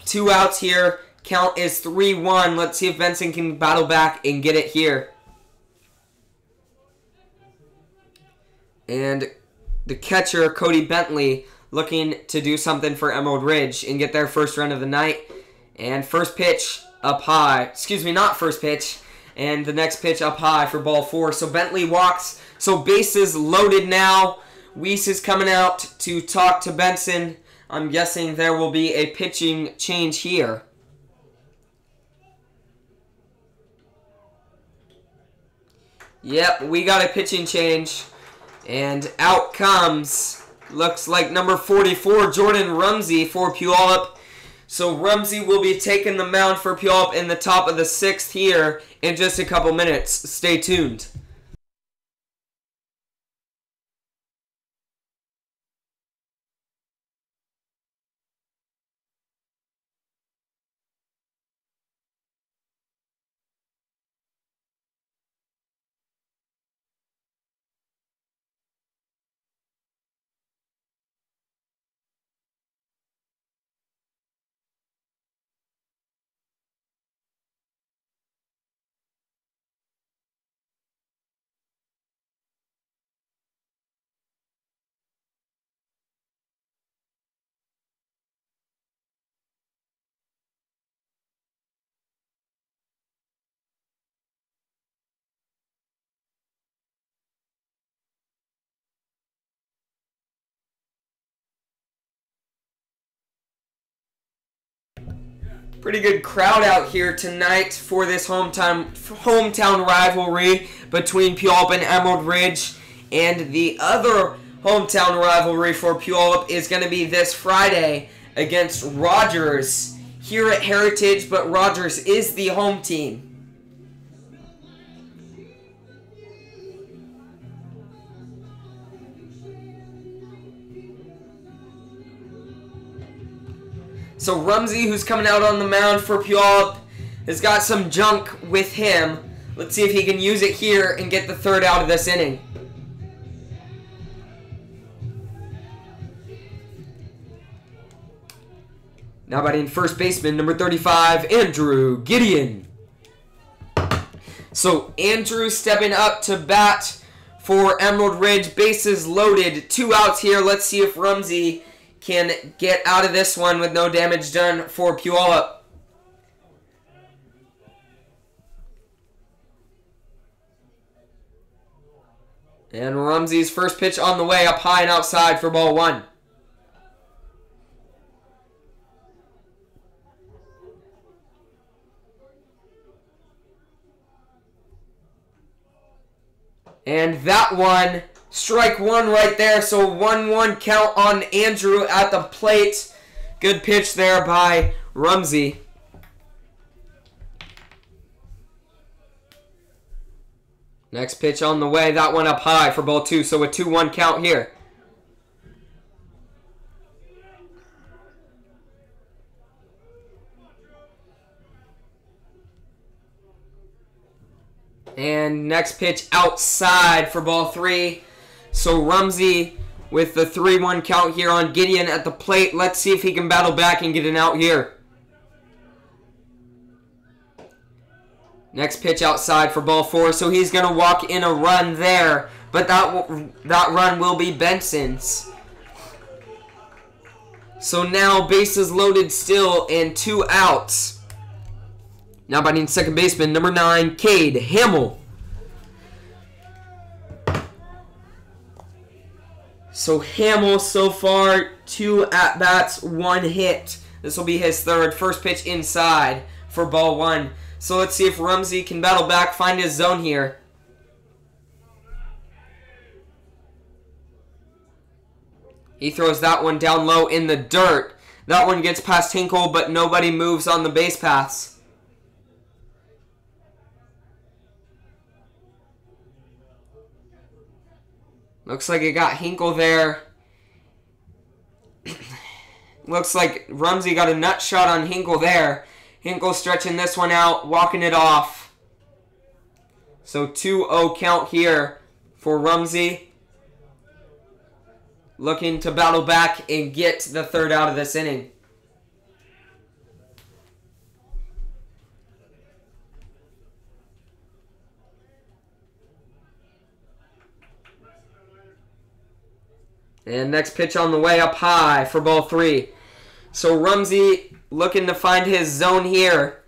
Speaker 1: 2 outs here. Count is 3-1. Let's see if Benson can battle back and get it here. And the catcher, Cody Bentley, looking to do something for Emerald Ridge and get their first run of the night. And first pitch up high. Excuse me, not first pitch. And the next pitch up high for ball 4. So Bentley walks. So bases loaded now. Weiss is coming out to talk to Benson. I'm guessing there will be a pitching change here. Yep, we got a pitching change. And out comes, looks like number 44, Jordan Rumsey for Puyallup. So Rumsey will be taking the mound for Puyallup in the top of the 6th here in just a couple minutes. Stay tuned. Pretty good crowd out here tonight for this hometown rivalry between Puyallup and Emerald Ridge. And the other hometown rivalry for Puyallup is going to be this Friday against Rogers here at Heritage, but Rogers is the home team. So Rumsey, who's coming out on the mound for Puyallup, has got some junk with him. Let's see if he can use it here and get the third out of this inning. Now batting first baseman, number 35, Andrew Gideon. So Andrew stepping up to bat for Emerald Ridge. Bases loaded. 2 outs here. Let's see if Rumsey can get out of this one with no damage done for Puyallup. And Rumsey's first pitch on the way, up high and outside for ball 1. And that one, strike one right there. So 1-1 count on Andrew at the plate. Good pitch there by Rumsey. Next pitch on the way. That one up high for ball 2. So a 2-1 count here. And next pitch outside for ball 3. So Rumsey with the 3-1 count here on Gideon at the plate. Let's see if he can battle back and get an out here. Next pitch outside for ball 4. So he's going to walk in a run there. But that run will be Benson's. So now bases loaded still and 2 outs. Now batting second baseman, number 9, Cade Hamill. So Hamill so far, 2 at-bats, 1 hit. This will be his third. First pitch inside for ball 1. So let's see if Rumsey can battle back, find his zone here. He throws that one down low in the dirt. That one gets past Hinkle, but nobody moves on the base paths. Looks like it got Hinkle there. Looks like Rumsey got a nut shot on Hinkle there. Hinkle stretching this one out, walking it off. So 2-0 count here for Rumsey. Looking to battle back and get the third out of this inning. And next pitch on the way up high for ball 3. So Rumsey looking to find his zone here.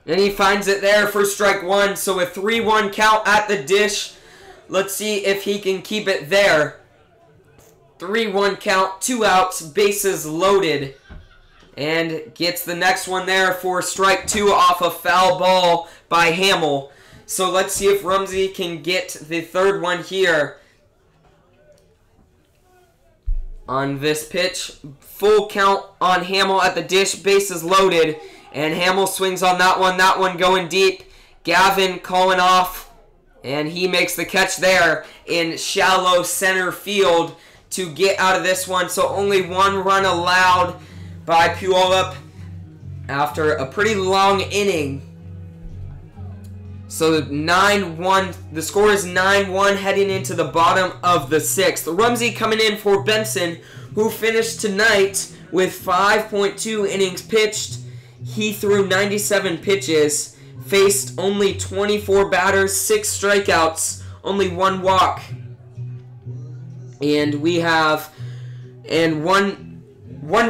Speaker 1: And he finds it there for strike 1. So a 3-1 count at the dish. Let's see if he can keep it there. 3-1 count, 2 outs, bases loaded. And gets the next one there for strike 2 off a foul ball by Hamill. So let's see if Rumsey can get the third one here. On this pitch, full count on Hamill at the dish, bases loaded. And Hamill swings on that one going deep. Gavin calling off. And he makes the catch there in shallow center field to get out of this one. So only 1 run allowed by Puyallup after a pretty long inning. So 9-1, the score is 9-1 heading into the bottom of the 6th. Rumsey coming in for Benson, who finished tonight with 5.2 innings pitched. He threw 97 pitches, faced only 24 batters, 6 strikeouts, only 1 walk. And we have one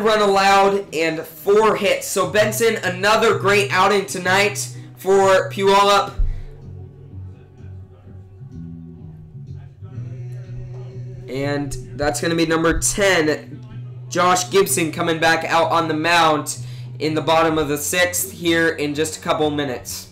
Speaker 1: run allowed and 4 hits. So Benson, another great outing tonight for Puyallup. And that's going to be number 10, Josh Gibson, coming back out on the mound in the bottom of the 6th here in just a couple minutes.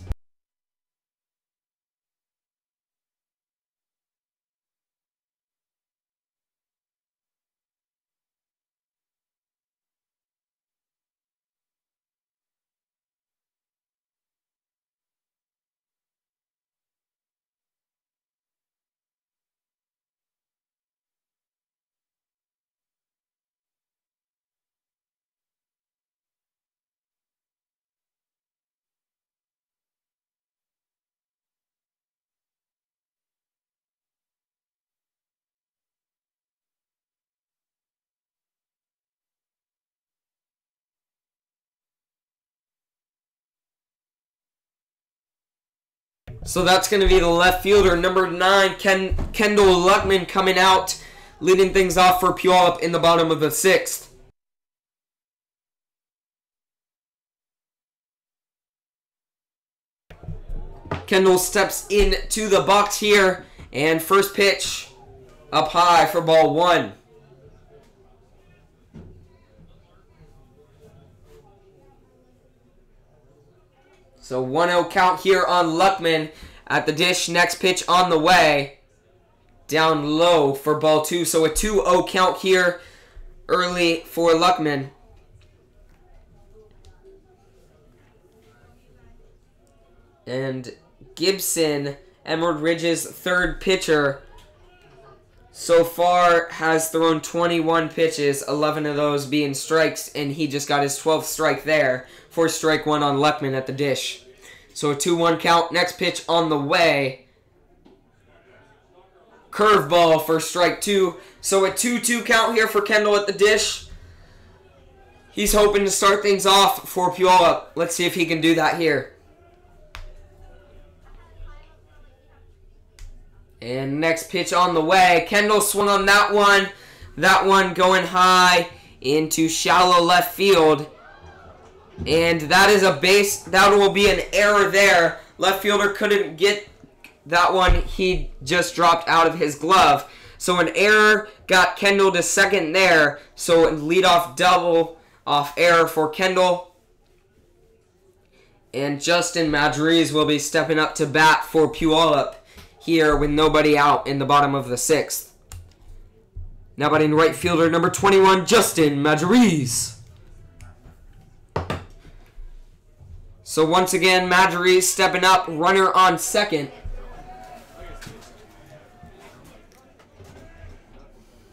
Speaker 1: So that's going to be the left fielder, number 9, Kendall Luckman, coming out, leading things off for Puyallup in the bottom of the 6th. Kendall steps into the box here, and first pitch up high for ball 1. So 1-0 count here on Luckman at the dish. Next pitch on the way. Down low for ball 2. So a 2-0 count here early for Luckman. And Gibson, Emerald Ridge's third pitcher, so far has thrown 21 pitches, 11 of those being strikes, and he just got his 12th strike there for strike 1 on Luckman at the dish. So a 2-1 count. Next pitch on the way. Curveball for strike 2. So a 2-2 count here for Kendall at the dish. He's hoping to start things off for Puyallup. Let's see if he can do that here. And next pitch on the way. Kendall swung on that one. That one going high into shallow left field. And that is a base. That will be an error there. Left fielder couldn't get that one. He just dropped out of his glove. So an error got Kendall to second there. So a leadoff double off error for Kendall. And Justin Madriz will be stepping up to bat for Puyallup here with nobody out in the bottom of the 6th. Now batting right fielder number 21, Justin Madriz. So once again, Madriz stepping up, runner on second.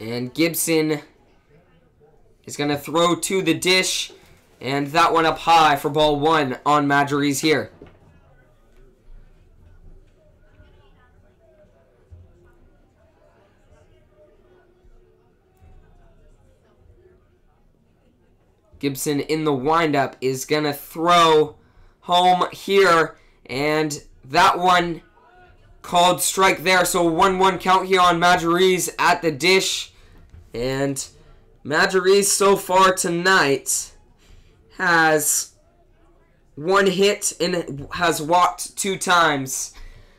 Speaker 1: And Gibson is going to throw to the dish, and that one up high for ball 1 on Madriz here. Gibson in the windup is going to throw home here, and that one called strike there. So 1-1 count here on Madriz at the dish. And Madriz so far tonight has 1 hit and has walked 2 times.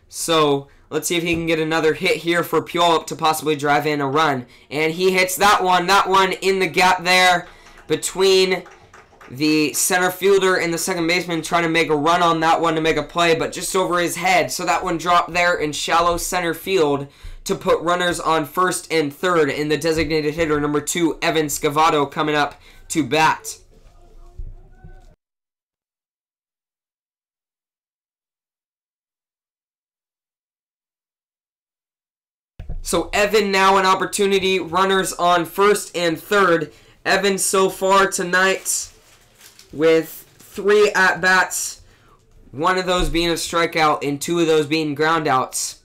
Speaker 1: So let's see if he can get another hit here for Puyallup to possibly drive in a run. And he hits that one. That one in the gap there between the center fielder and the second baseman, trying to make a run on that one to make a play, but just over his head. So that one dropped there in shallow center field to put runners on first and third, in the designated hitter number 2, Evan Scavato, coming up to bat. So Evan now an opportunity, runners on first and third. Evan so far tonight with 3 at-bats, 1 of those being a strikeout and 2 of those being groundouts.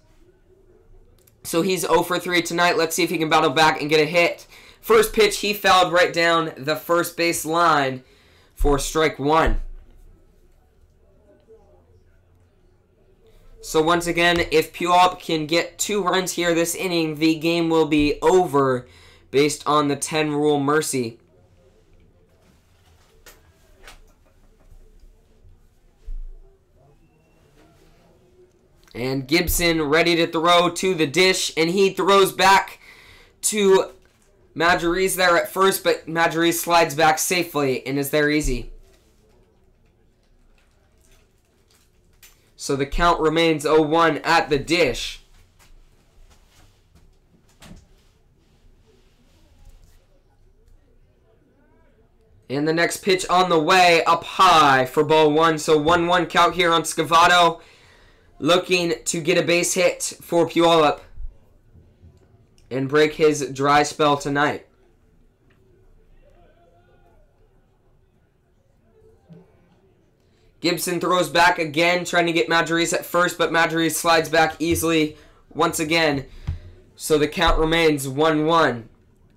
Speaker 1: So he's 0 for 3 tonight. Let's see if he can battle back and get a hit. First pitch, he fouled right down the first base line for strike 1. So once again, if Puyallup can get 2 runs here this inning, the game will be over based on the 10-rule mercy. And Gibson ready to throw to the dish, and he throws back to Madriz there at first, but Madriz slides back safely and is there easy. So the count remains 0-1 at the dish. And the next pitch on the way, up high for ball 1. So 1-1 count here on Scavato, looking to get a base hit for Puyallup and break his dry spell tonight. Gibson throws back again, trying to get Madriz at first, but Madriz slides back easily once again. So the count remains 1-1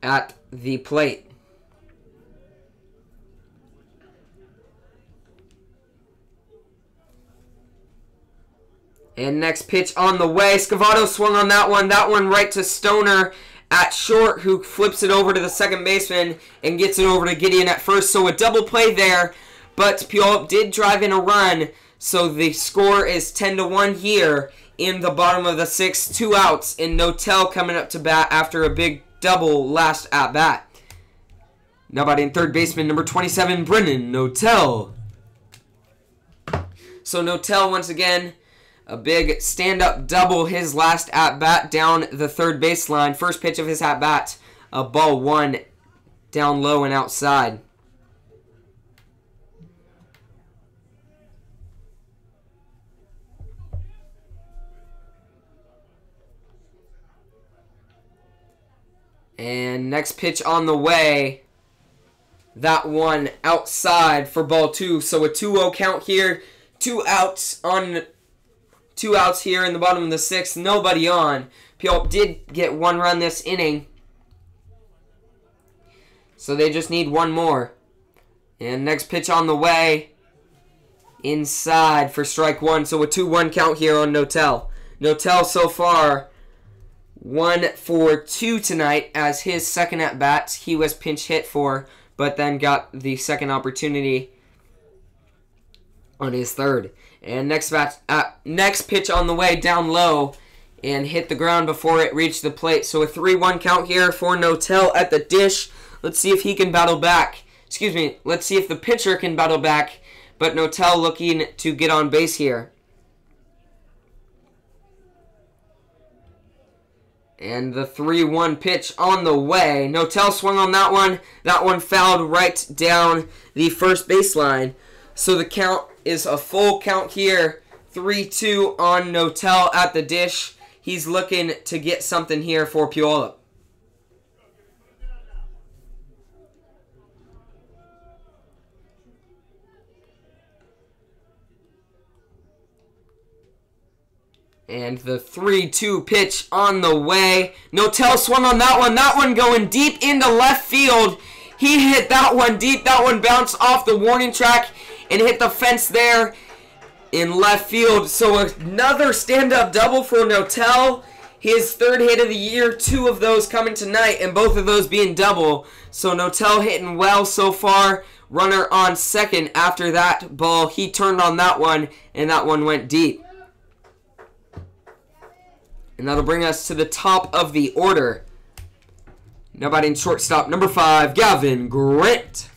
Speaker 1: at the plate. And next pitch on the way. Scavato swung on that one. That one right to Stoner at short, who flips it over to the second baseman and gets it over to Gideon at first. So a double play there, but Puyallup did drive in a run. So the score is 10-1 here in the bottom of the 6th. 2 outs, and Notel coming up to bat after a big double last at bat. Now batting third baseman number 27, Brennan Notel. So Notel, once again, a big stand-up double his last at-bat down the third baseline. First pitch of his at-bat, a ball one down low and outside. And next pitch on the way. That one outside for ball two. So a 2-0 count here. 2 outs here in the bottom of the sixth. Nobody on. Puyallup did get 1 run this inning. So they just need 1 more. And next pitch on the way. Inside for strike 1. So a 2-1 count here on Notel. Notel so far 1 for 2 tonight as his second at bat. He was pinch hit for, but then got the second opportunity on his third. And next pitch on the way down low and hit the ground before it reached the plate. So a 3-1 count here for Notel at the dish. Let's see if he can battle back. Excuse me. Let's see if the pitcher can battle back. But Notel looking to get on base here. And the 3-1 pitch on the way. Notel swung on that one. That one fouled right down the first baseline. So the count is a full count here. 3-2 on Notel at the dish. He's looking to get something here for Puyallup. And the 3-2 pitch on the way. Notel swung on that one. That one going deep into left field. He hit that one deep. That one bounced off the warning track and hit the fence there in left field. So another stand-up double for Notel. His third hit of the year. 2 of those coming tonight, and both of those being double. So Notel hitting well so far. Runner on second after that ball. He turned on that one, and that one went deep. And that'll bring us to the top of the order. Now batting shortstop, number 5, Gavin Grant.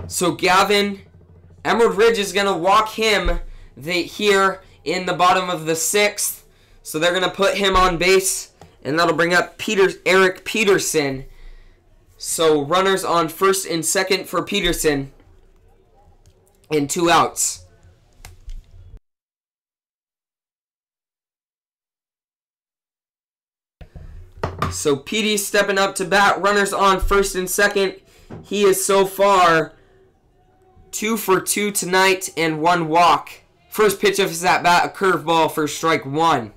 Speaker 1: So Gavin, Emerald Ridge is going to walk him here in the bottom of the 6th. So they're going to put him on base. And that'll bring up Eric Peterson. So runners on first and second for Peterson. And 2 outs. So Petey stepping up to bat. Runners on first and second. He is so far 2 for 2 tonight and 1 walk. First pitch of his at bat, a curveball for strike 1.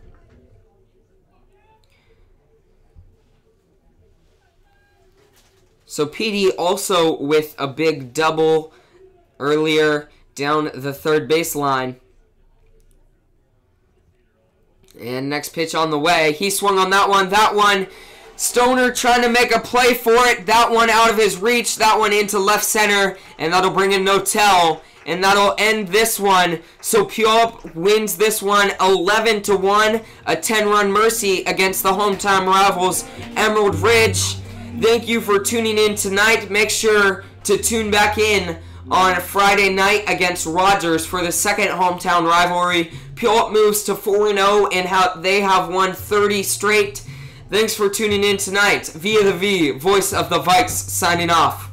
Speaker 1: So Petey also with a big double earlier down the third baseline. And next pitch on the way. He swung on that one. That one, Stoner trying to make a play for it. That one out of his reach. That one into left center. And that'll bring in Notel. And that'll end this one. So Puyallup wins this one 11-1. A 10-run mercy against the hometown rivals, Emerald Ridge. Thank you for tuning in tonight. Make sure to tune back in on Friday night against Rogers for the second hometown rivalry. Puyallup moves to 4-0 and they have won 30 straight. Thanks for tuning in tonight. Via the V, voice of the Vikes, signing off.